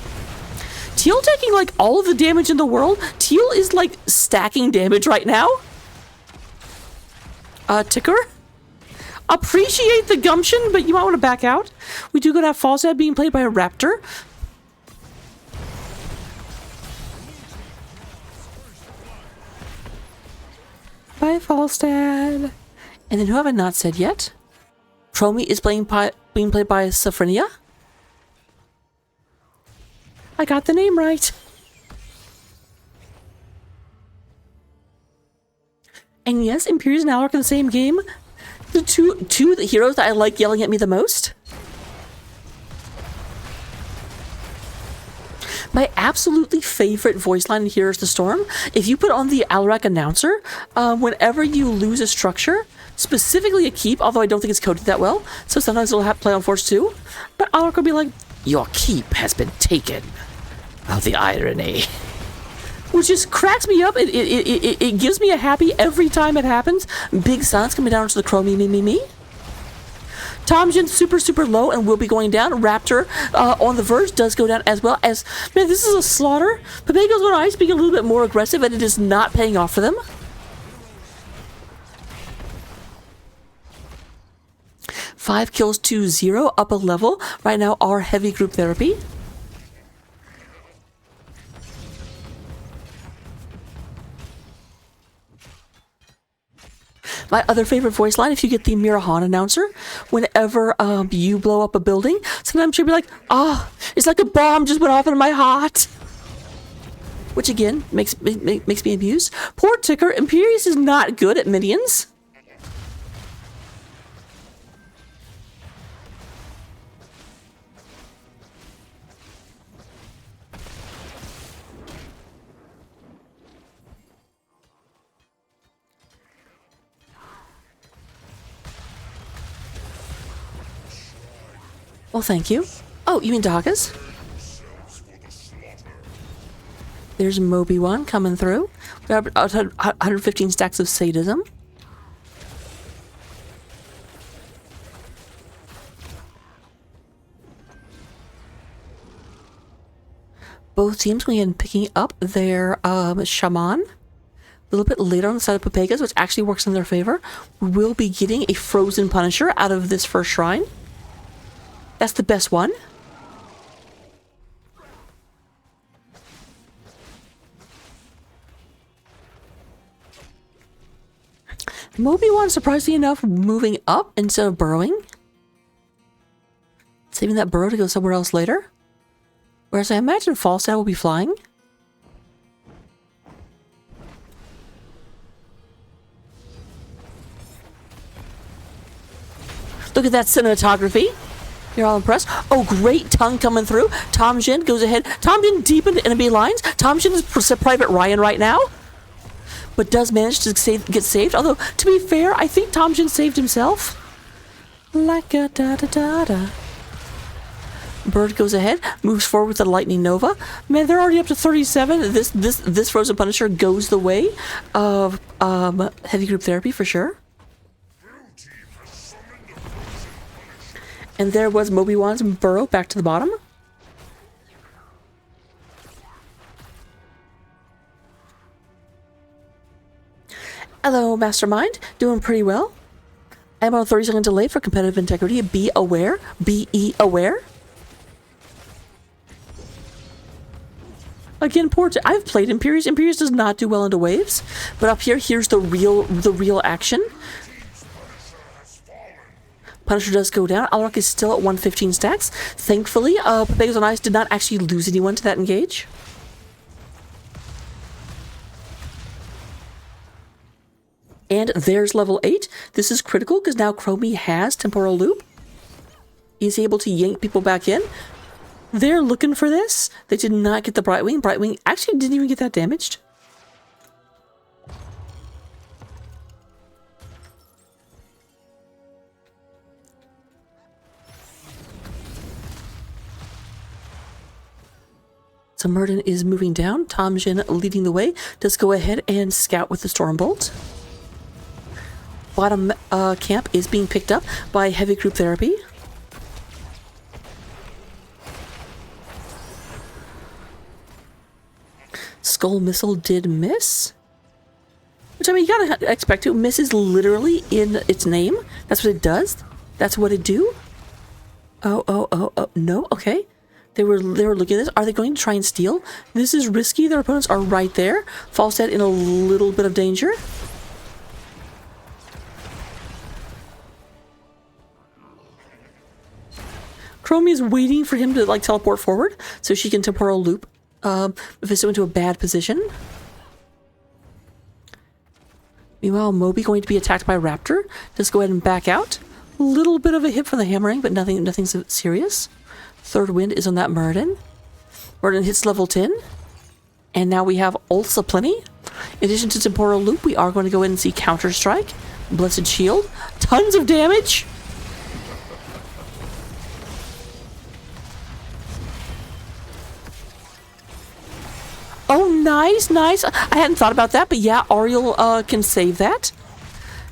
Teal taking like all of the damage in the world. Teal is like stacking damage right now. Ticker? Appreciate the gumption, but you might want to back out. We do go to have Falstad being played by a Raptor. Bye, Falstad. And then who have I not said yet? Chromie is being played by Safrenia. I got the name right. And yes, Imperius and Alaric in the same game. The two the heroes that I like yelling at me the most. My absolutely favorite voice line in Heroes of the Storm, if you put on the Alaric announcer, whenever you lose a structure, specifically a keep, although I don't think it's coded that well, so sometimes it'll have play on Force 2, but Alaric will be like, "Your keep has been taken." Oh, the irony. Which just cracks me up. It gives me a happy every time it happens. Big Sun's coming down to the Chromie me. Tom Jin's super low and will be going down. Raptor on the verge does go down as well as... Man, this is a slaughter. Pepegas on Ice being a little bit more aggressive, and it is not paying off for them. Five kills to 0 up a level. Right now, our heavy group therapy. My other favorite voice line, if you get the Mirahan announcer, whenever you blow up a building, sometimes she'll be like, "Ah, oh, it's like a bomb just went off into my heart." Which again, makes me amused. Poor Ticker, Imperius is not good at minions. Well, thank you. Oh, you mean Dagas? There's Moby-Wan coming through. We have 115 stacks of sadism. Both teams going in and picking up their shaman. A little bit later on the side of Pepegas, which actually works in their favor. We will be getting a frozen Punisher out of this first shrine. That's the best one. Moby-Wan, surprisingly enough, moving up instead of burrowing. Saving that burrow to go somewhere else later. Whereas I imagine Falstad will be flying. Look at that cinematography. You're all impressed. Oh, great tongue coming through. Tom Jin goes ahead. Tom Jin deep into enemy lines. Tom Jin is Private Ryan right now, but does manage to get saved. Although, to be fair, I think Tom Jin saved himself. Like a da-da-da-da. Bird goes ahead, moves forward with the Lightning Nova. Man, they're already up to 37. This Frozen Punisher goes the way of heavy group therapy for sure. And there was Moby-Wan's burrow back to the bottom. Hello, Mastermind. Doing pretty well. I'm on a 30-second delay for competitive integrity. Be aware. Be aware. Again, I've played Imperius. Imperius does not do well into waves. But up here, here's the real action. Punisher does go down. Alaric is still at 115 stacks. Thankfully, Pepegas on Ice did not actually lose anyone to that engage. And there's level 8. This is critical because now Chromie has Temporal Loop. He's able to yank people back in. They're looking for this. They did not get the Brightwing. Brightwing actually didn't even get that damaged. So Murden is moving down. Tom Jin leading the way. Does go ahead and scout with the Stormbolt. Bottom camp is being picked up by heavy group therapy. Skull Missile did miss. Which, I mean, you gotta expect to. Miss is literally in its name. That's what it does. That's what it do. Oh, no, okay. They were looking at this. Are they going to try and steal? This is risky. Their opponents are right there. Falstad in a little bit of danger. Chromie is waiting for him to like teleport forward so she can temporal loop Mephisto into a bad position. Meanwhile, Moby going to be attacked by a raptor. Just go ahead and back out. A little bit of a hit from the hammering, but nothing serious. Third wind is on that Muradin. Muradin hits level 10. And now we have ults aplenty. In addition to Temporal Loop, we are going to go in and see Counter Strike. Blessed Shield. Tons of damage! Oh, nice, nice. I hadn't thought about that, but yeah, Ariel can save that.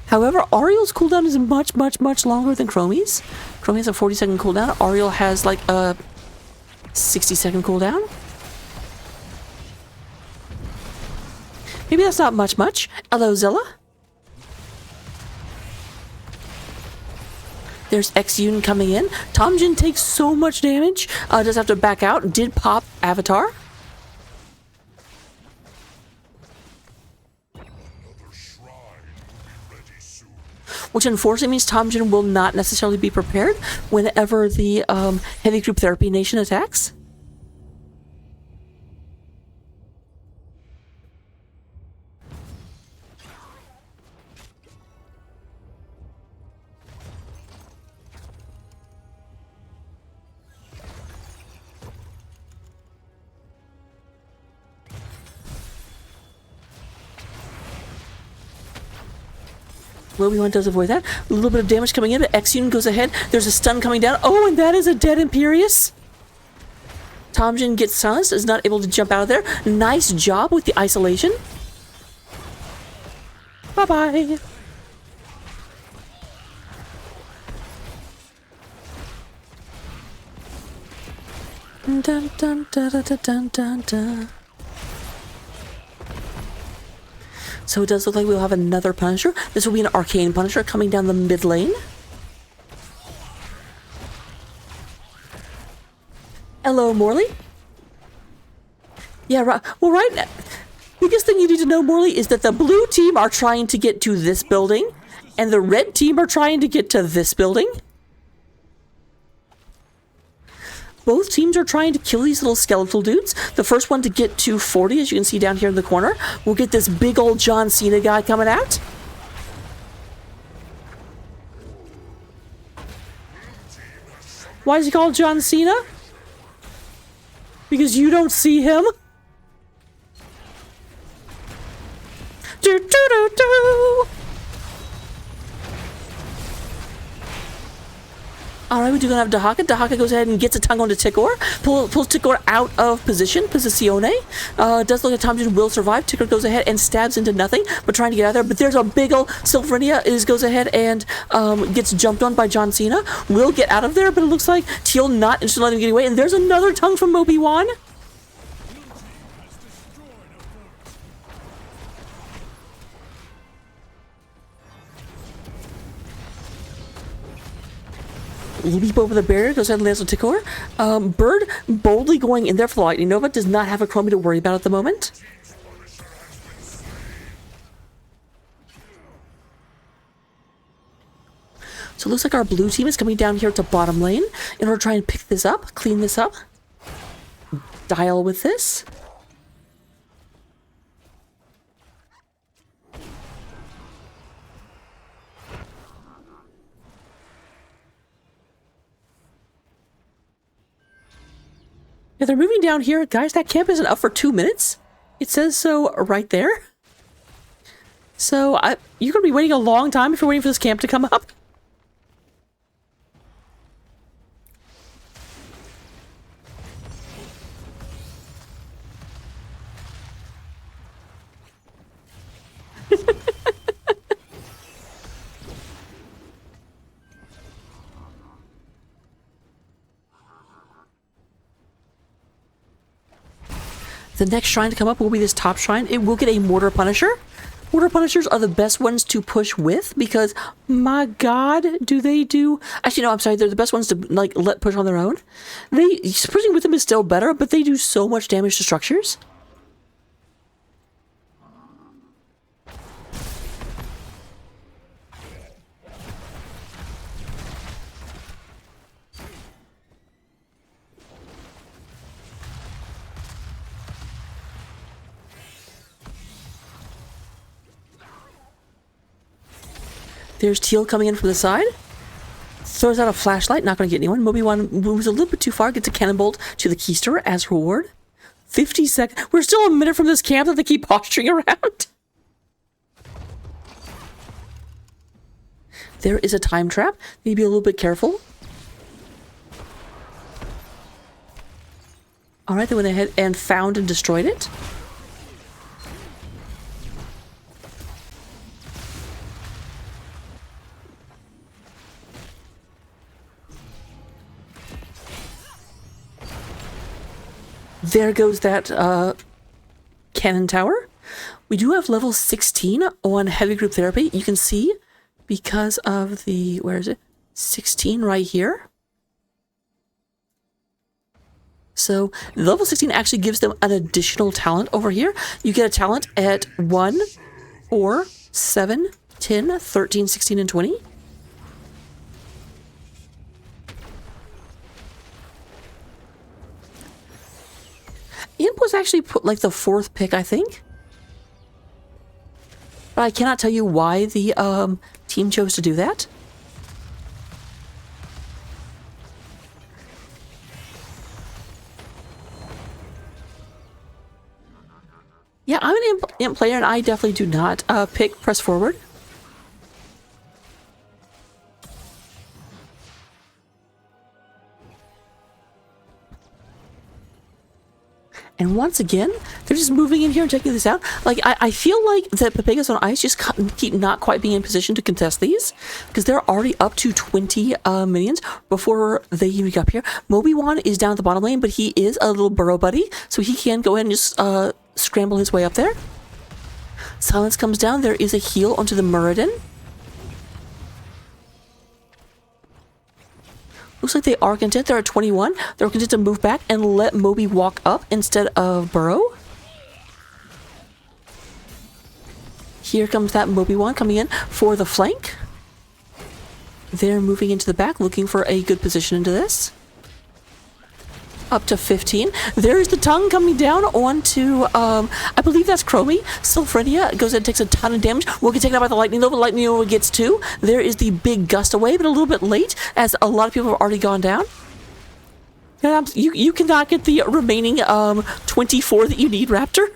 However, Ariel's cooldown is much, much, much longer than Chromie's. Chromie has a 40-second cooldown. Ariel has like a 60-second cooldown. Maybe that's not much. Hello, Zilla. There's X-Yun coming in. Tomjin takes so much damage. Does have to back out. Did pop Avatar. Which unfortunately means Tomjin will not necessarily be prepared whenever the Heavy Group Therapy Nation attacks. Obi-Wan does avoid that. A little bit of damage coming in, but X-Yun goes ahead. There's a stun coming down. Oh, and that is a dead Imperius. Tomjin gets silenced, is not able to jump out of there. Nice job with the isolation. Bye-bye. Dun dun dun dun dun dun dun. So it does look like we'll have another Punisher. This will be an Arcane Punisher coming down the mid lane. Hello, Morley. Yeah, right. Well, right now, biggest thing you need to know, Morley, is that the blue team are trying to get to this building, and the red team are trying to get to this building. Both teams are trying to kill these little skeletal dudes. The first one to get to 40, as you can see down here in the corner, we'll get this big old John Cena guy coming out. Why is he called John Cena? Because you don't see him. Do, do, do, do. Alright, we do gonna have Dahaka. Dahaka goes ahead and gets a tongue onto Tikor. Pulls Tikor out of position. Posizione. Does look like Tomjin will survive. Tikor goes ahead and stabs into nothing, but trying to get out of there. But there's a big ol' Sylphrinia goes ahead and gets jumped on by John Cena. Will get out of there, but it looks like Teal not interested in letting him get away. And there's another tongue from Obi-Wan. Leap over the barrier, goes ahead and lands on Tikor. Bird boldly going in there for the Lightning Nova, does not have a Chromie to worry about at the moment. So it looks like our blue team is coming down here to bottom lane in order to try and pick this up, clean this up. Dial with this. Yeah, they're moving down here. Guys, that camp isn't up for 2 minutes. It says so right there. So you're going to be waiting a long time if you're waiting for this camp to come up. The next shrine to come up will be this top shrine. It will get a Mortar Punisher. Mortar Punishers are the best ones to push with because, my god, do they do... Actually, no, I'm sorry. They're the best ones to like let push on their own. Pushing with them is still better, but they do so much damage to structures. There's Teal coming in from the side. Throws out a flashlight, not going to get anyone. Moby-1 moves a little bit too far, gets a cannonbolt to the keister as reward. 50 seconds. We're still a minute from this camp that they keep posturing around. There is a time trap. Need to be a little bit careful. Alright, they went ahead and found and destroyed it. There goes that cannon tower. We do have level 16 on heavy group therapy. You can see because of the, where is it? 16 right here. So level 16 actually gives them an additional talent over here. You get a talent at 1, 4, 7, 10, 13, 16, and 20. Imp was actually put like the 4th pick, I think. But I cannot tell you why the team chose to do that. Yeah, I'm an imp player, and I definitely do not pick press forward. And once again, they're just moving in here and checking this out. Like, I feel like that Pepegas on ice just keep not quite being in position to contest these, because they're already up to 20 minions before they even get up here. Moby-1 is down at the bottom lane, but he is a little burrow buddy, so he can go ahead and just scramble his way up there. Silence comes down. There is a heal onto the Muradin. Looks like they are content. They're at 21. They're content to move back and let Moby walk up instead of burrow. Here comes that Moby-1 coming in for the flank. They're moving into the back, looking for a good position into this. Up to 15. There's the tongue coming down onto, I believe that's Chromie. Sylphrenia goes and takes a ton of damage. Will get taken out by the Lightning Nova. Lightning Nova gets 2. There is the big gust away, but a little bit late, as a lot of people have already gone down. You cannot get the remaining 24 that you need, Raptor.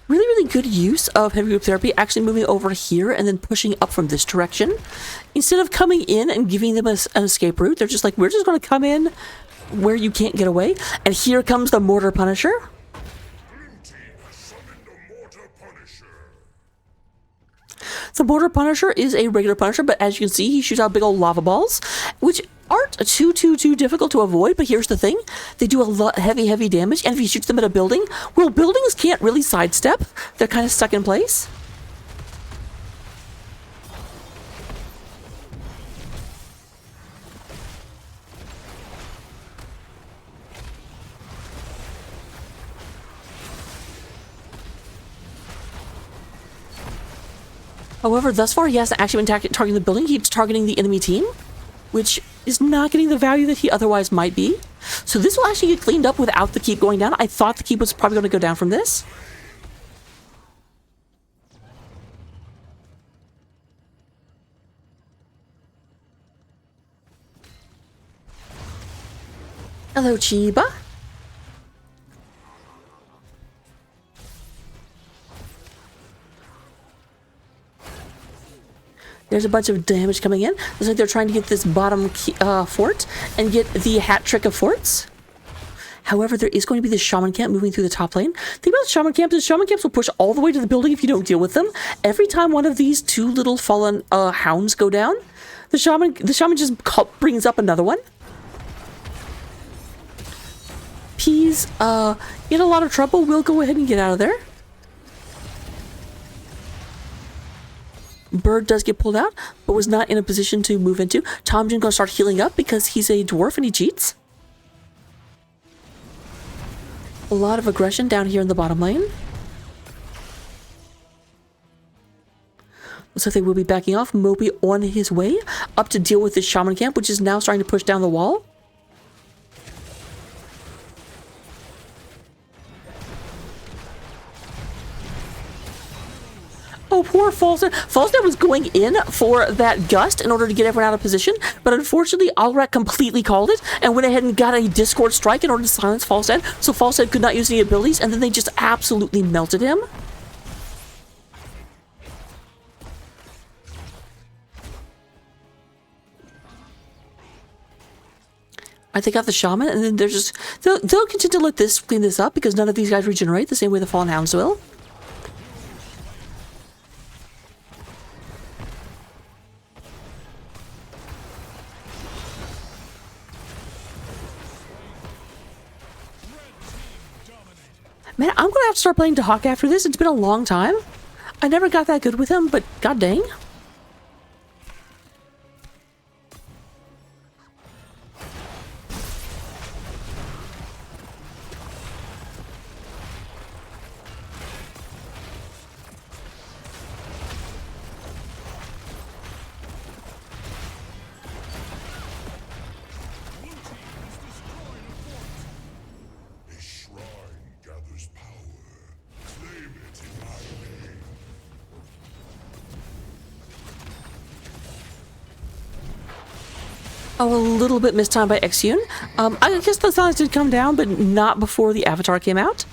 Really, really good use of heavy group therapy, actually moving over here and then pushing up from this direction. Instead of coming in and giving them an escape route, they're just like, we're just going to come in where you can't get away. And here comes the Mortar Punisher. The Mortar Punisher is a regular Punisher, but as you can see, he shoots out big old lava balls, which aren't too difficult to avoid. But here's the thing. They do a lot heavy damage, and if you shoot them at a building, well, buildings can't really sidestep. They're kind of stuck in place. However, thus far, he hasn't actually been targeting the building. He keeps targeting the enemy team, which is not getting the value that he otherwise might be. So this will actually get cleaned up without the keep going down. I thought the keep was probably going to go down from this. Hello, Chiba. There's a bunch of damage coming in. Looks like they're trying to get this bottom fort and get the hat trick of forts. However, there is going to be this shaman camp moving through the top lane. Think about the shaman camps. The shaman camps will push all the way to the building if you don't deal with them. Every time one of these 2 little fallen hounds go down, the shaman just brings up another one. Peas in a lot of trouble. We'll go ahead and get out of there. Bird does get pulled out, but was not in a position to move into. Tomjin gonna start healing up because he's a dwarf and he cheats. A lot of aggression down here in the bottom lane. Looks like they will be backing off. Moby on his way up to deal with this shaman camp, which is now starting to push down the wall. Oh, poor Falstad. Falstad was going in for that gust in order to get everyone out of position, but unfortunately, Alrak completely called it and went ahead and got a Discord strike in order to silence Falstad, so Falstad could not use any abilities, and then they just absolutely melted him. They got the shaman, and then they're just they'll continue to let this clean this up because none of these guys regenerate the same way the fallen hounds will. Man, I'm gonna have to start playing Dahak after this. It's been a long time. I never got that good with him, but god dang. Oh, a little bit mistimed by Exune. I guess the silence did come down, but not before the Avatar came out.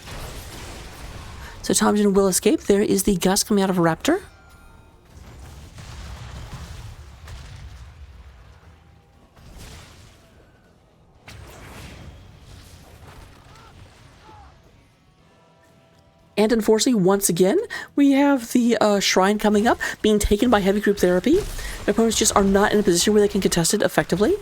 So Tomjin will escape. There is the gust coming out of a Raptor. And unfortunately, once again, we have the shrine coming up, being taken by heavy group therapy. Their opponents just are not in a position where they can contest it effectively.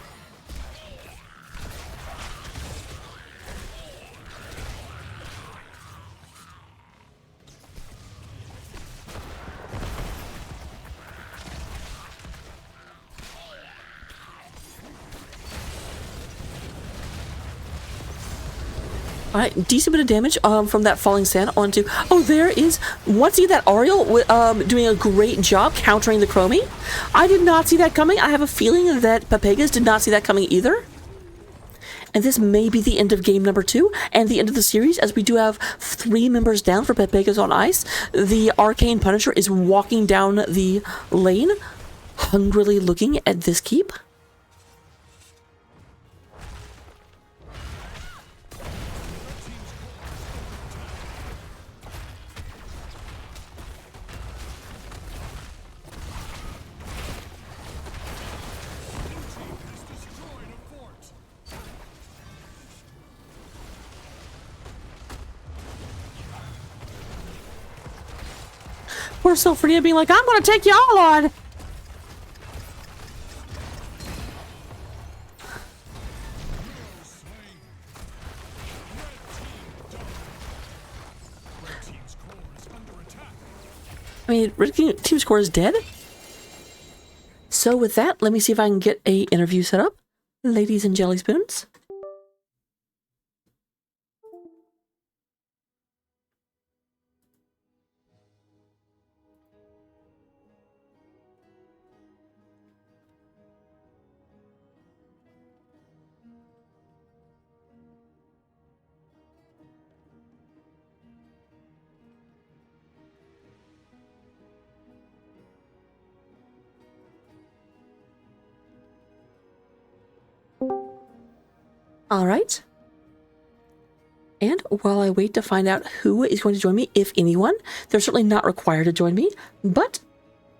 Alright, decent bit of damage from that falling sand onto... Oh, there is... Once again, that Ariel doing a great job countering the Chromie. I did not see that coming. I have a feeling that Pepegas did not see that coming either. And this may be the end of game number 2 and the end of the series, as we do have 3 members down for Pepegas on ice. The Arcane Punisher is walking down the lane, hungrily looking at this keep. Poor Sylphria being like, I'm gonna take y'all on! I mean, Red Team's core is dead. So with that, let me see if I can get a interview set up. Ladies and jelly spoons. All right. And while I wait to find out who is going to join me, if anyone, they're certainly not required to join me, but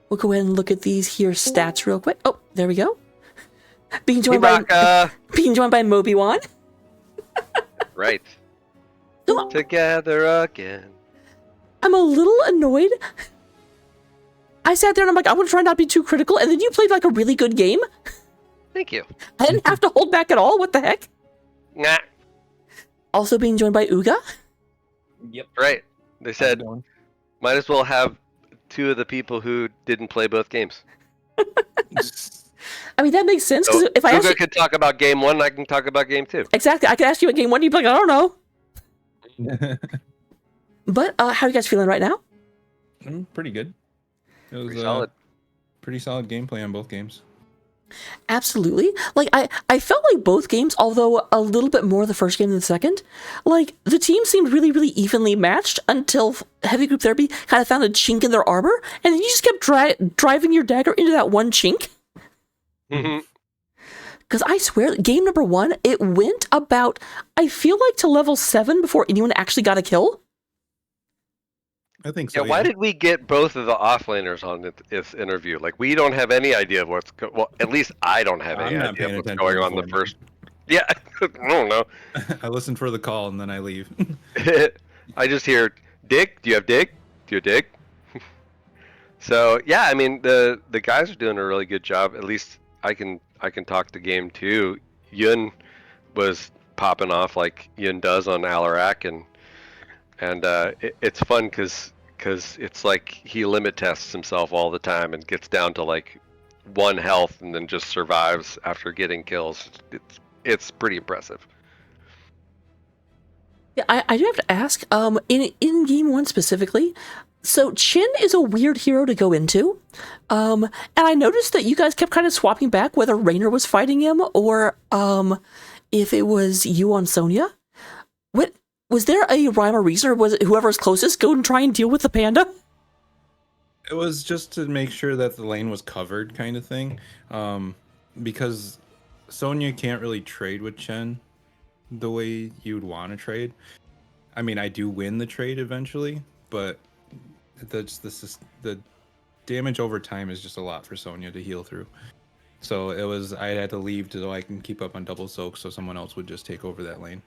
we'll go ahead and look at these here stats real quick. Oh, there we go. Being joined by Moby-Wan. Right. So, Together again. I'm a little annoyed. I sat there and I'm like, I want to try not to be too critical, and then you played like a really good game. Thank you. I didn't have to hold back at all. What the heck? Nah. Also being joined by Uga. Yep. Right. They said, might as well have 2 of the people who didn't play both games. I mean, that makes sense, because So if I ask Uga you... could talk about game 1, and I can talk about game 2. Exactly. I could ask you at game 1, you'd be like, I don't know. But how are you guys feeling right now? Pretty good. It was Pretty solid. pretty solid gameplay on both games. Absolutely. Like I felt like both games, although a little bit more the first game than the second, like the team seemed really, really evenly matched until Heavy Group Therapy kind of found a chink in their armor, and then you just kept driving your dagger into that one chink. Mm-hmm. Because I swear, game number 1, it went about, I feel like, to level 7 before anyone actually got a kill. I think so. Yeah, why did we get both of the offlaners on this interview? Like, we don't have any idea of what's well, at least I don't have any idea of what's going on the first. Yeah, I don't know. I listen for the call and then I leave. I just hear, Dig? Do you have Dig? Do you have Dig? So, yeah, I mean, the guys are doing a really good job. At least I can talk to game 2. Yun was popping off like Yun does on Alarak, and it's fun because it's like he limit tests himself all the time and gets down to like 1 health and then just survives after getting kills. It's pretty impressive. Yeah, I do have to ask, in game 1 specifically, so Chin is a weird hero to go into, and I noticed that you guys kept kind of swapping back whether Raynor was fighting him or if it was you on Sonya. What was there a rhyme or reason, or was it whoever's closest go and try and deal with the panda? It was just to make sure that the lane was covered, kind of thing, because Sonya can't really trade with Chen the way you'd want to trade. I mean, I do win the trade eventually, but the damage over time is just a lot for Sonya to heal through. So I had to leave so I can keep up on double soak, so someone else would just take over that lane.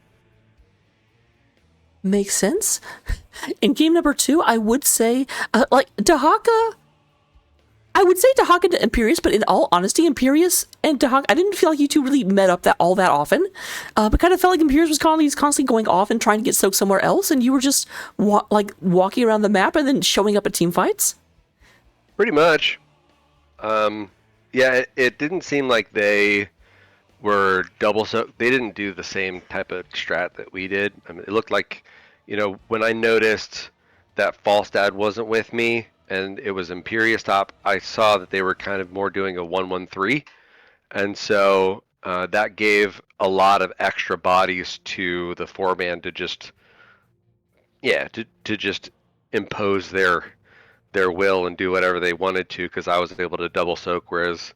Makes sense. In game number 2, I would say, Dahaka. I would say Dahaka to Imperius, but in all honesty, Imperius and Dahaka, I didn't feel like you two really met up that often. But kind of felt like Imperius was constantly going off and trying to get soaked somewhere else, and you were just walking around the map and then showing up at team fights. Pretty much. Yeah, it didn't seem like they were double soak. They didn't do the same type of strat that we did. I mean, it looked like, when I noticed that Falstad wasn't with me and it was Imperius top, I saw that they were kind of more doing a 1-1-3, and so that gave a lot of extra bodies to the 4-man to just to just impose their will and do whatever they wanted to, because I was able to double soak, whereas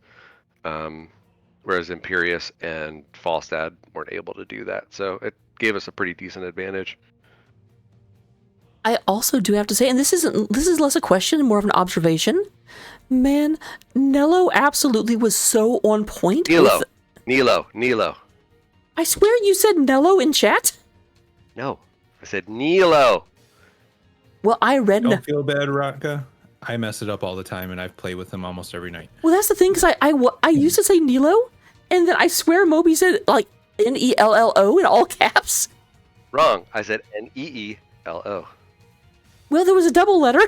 Imperius and Falstad weren't able to do that. So it gave us a pretty decent advantage. I also do have to say, and this is less a question and more of an observation. Man, Nello absolutely was so on point. Nilo. I swear you said Nello in chat? No, I said Nilo. Well, I read... Don't feel bad, Raka. I mess it up all the time, and I play with him almost every night. Well, that's the thing, because I used to say Nilo, and then I swear Moby said, like, Nello in all caps. Wrong. I said Neelo. Well, there was a double letter.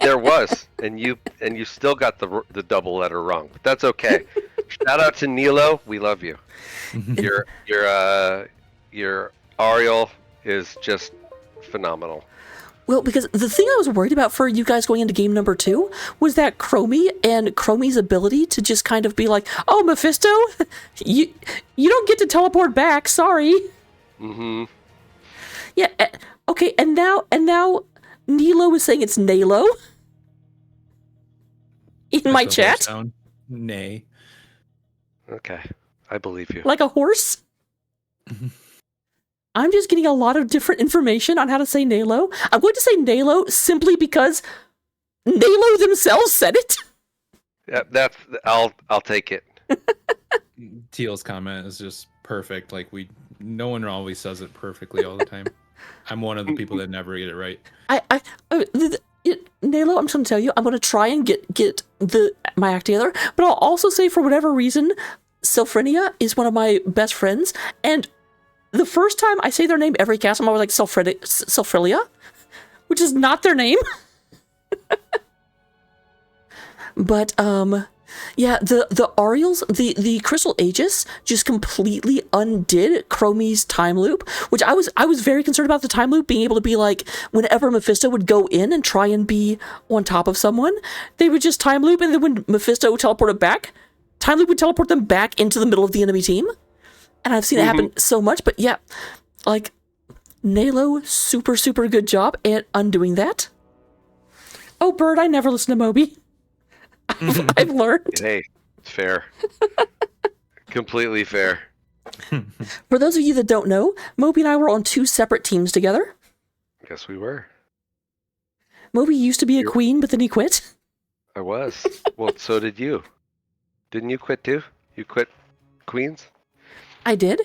There was, and you still got the double letter wrong, but that's okay. Shout out to Nilo. We love you. Your Ariel is just phenomenal. Well, because the thing I was worried about for you guys going into game number 2 was that Chromie and Chromie's ability to just kind of be like, "Oh, Mephisto, you don't get to teleport back. Sorry." Mm-hmm. Yeah. Okay. And now Nilo is saying it's Nalo in my chat. Nay. Okay, I believe you. Like a horse. I'm just getting a lot of different information on how to say Nalo. I'm going to say Nalo simply because Nalo themselves said it. Yeah, I'll take it. Teal's comment is just perfect. Like no one always says it perfectly all the time. I'm one of the people that never get it right. Nalo, I'm just going to tell you, I'm going to try and get my act together, but I'll also say, for whatever reason, Selfrenia is one of my best friends, and the first time I say their name every cast, I'm always like Selfrelia, which is not their name. But yeah, the Ariels, the Crystal Aegis just completely undid Chromie's time loop, which I was very concerned about the time loop being able to be like, whenever Mephisto would go in and try and be on top of someone, they would just time loop, and then when Mephisto teleported back, Time Loop would teleport them back into the middle of the enemy team. And I've seen it happen so much, but yeah, like, Nalo, super, super good job at undoing that. Oh, Bird, I never listen to Moby. I've learned. Hey, it's fair. Completely fair. For those of you that don't know, Moby and I were on 2 separate teams together. Yes, we were. Moby used to be a queen, but then he quit. I was. Well, so did you. Didn't you quit too? You quit Queens? I did.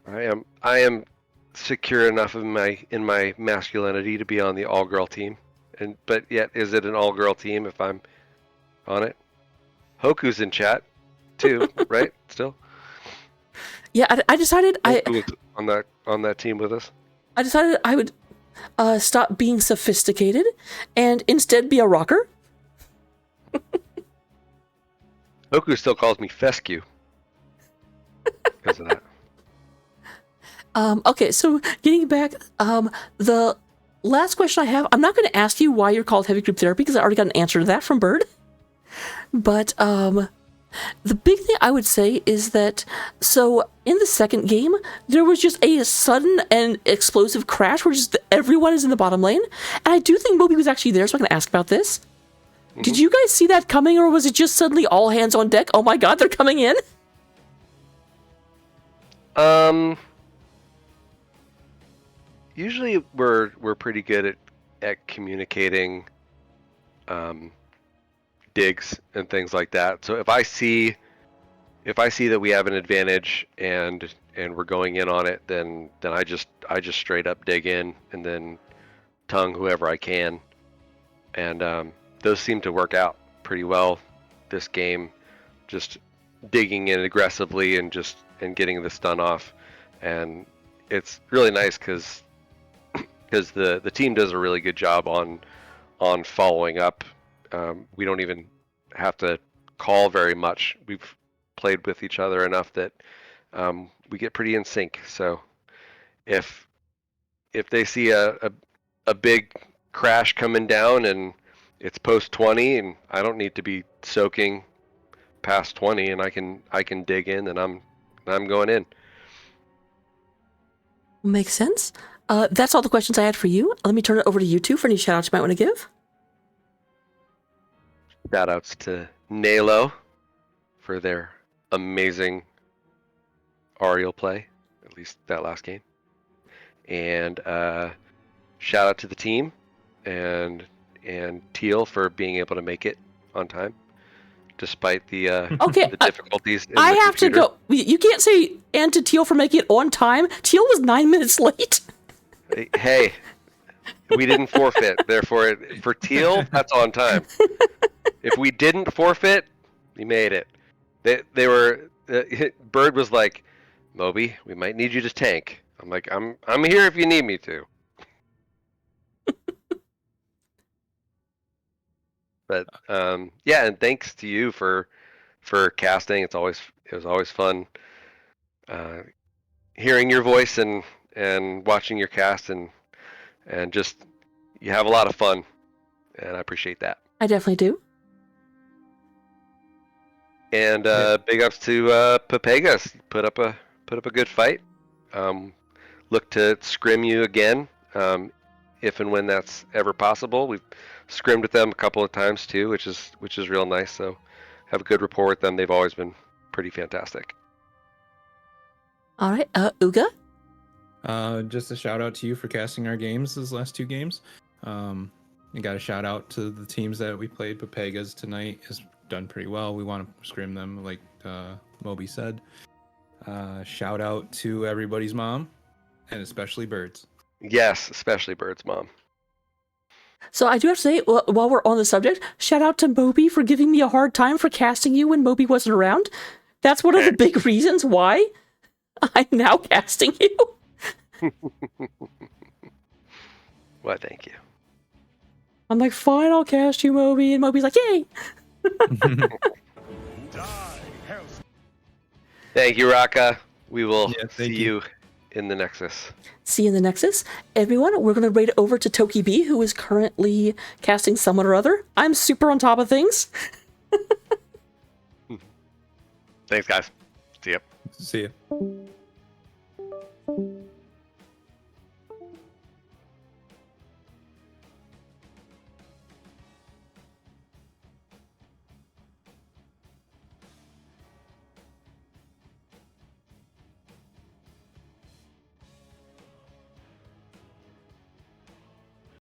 I am secure enough in my masculinity to be on the all-girl team. But yet, is it an all-girl team if I'm on it? Hoku's in chat too, right? Still? Yeah, I decided Hoku was on that team with us. I decided I would stop being sophisticated and instead be a rocker. Hoku still calls me Fescue because of that. Okay, so getting back, the last question I have, I'm not going to ask you why you're called Heavy Group Therapy because I already got an answer to that from Bird. But the big thing I would say is that, so in the second game, there was just a sudden and explosive crash where just everyone is in the bottom lane. And I do think Moby was actually there, so I'm going to ask about this. Did you guys see that coming, or was it just suddenly all hands on deck? Oh my god, they're coming in! Usually we're pretty good at communicating digs and things like that. So if I see that we have an advantage and we're going in on it, then I just straight up dig in and then tongue whoever I can. And those seem to work out pretty well this game, just digging in aggressively and getting the stun off. And it's really nice because the team does a really good job on following up. We don't even have to call very much. We've played with each other enough that we get pretty in sync. So if they see a big crash coming down and it's post 20 and I don't need to be soaking past 20 and I can dig in and I'm going in. Makes sense. That's all the questions I had for you. Let me turn it over to you two for any shout outs you might want to give. Shout outs to Nalo for their amazing Ariel play, at least that last game. And shout out to the team and Teal for being able to make it on time, despite the the difficulties. I have to go. You can't say and to Teal for making it on time. Teal was 9 minutes late. Hey, we didn't forfeit. Therefore, for Teal, that's on time. If we didn't forfeit, we made it. They were. Bird was like, Moby, we might need you to tank. I'm like, I'm here if you need me to. But yeah, and thanks to you for casting. It was always fun hearing your voice and watching your cast and just you have a lot of fun, and I appreciate that. I definitely do. And big ups to Pepegas. Put up a good fight. Look to scrim you again if and when that's ever possible. We've scrimmed with them a couple of times too, which is real nice. So have a good rapport with them. They've always been pretty fantastic. All right, Uga. Just a shout out to you for casting our games these last 2 games. You got a shout out to the teams that we played. Pepegas tonight has done pretty well. We want to scrim them, like Moby said. Shout out to everybody's mom, and especially Bird's. Yes, especially Bird's mom. So I do have to say, while we're on the subject, shout out to Moby for giving me a hard time for casting you when Moby wasn't around. That's one of the big reasons why I'm now casting you. Well, thank you. I'm like, fine, I'll cast you, Moby. And Moby's like, yay! Thank you, Raka. We will see you in the Nexus. See you in the Nexus. Everyone, we're going to raid over to Toki B, who is currently casting someone or other. I'm super on top of things. Thanks, guys. See ya. See ya.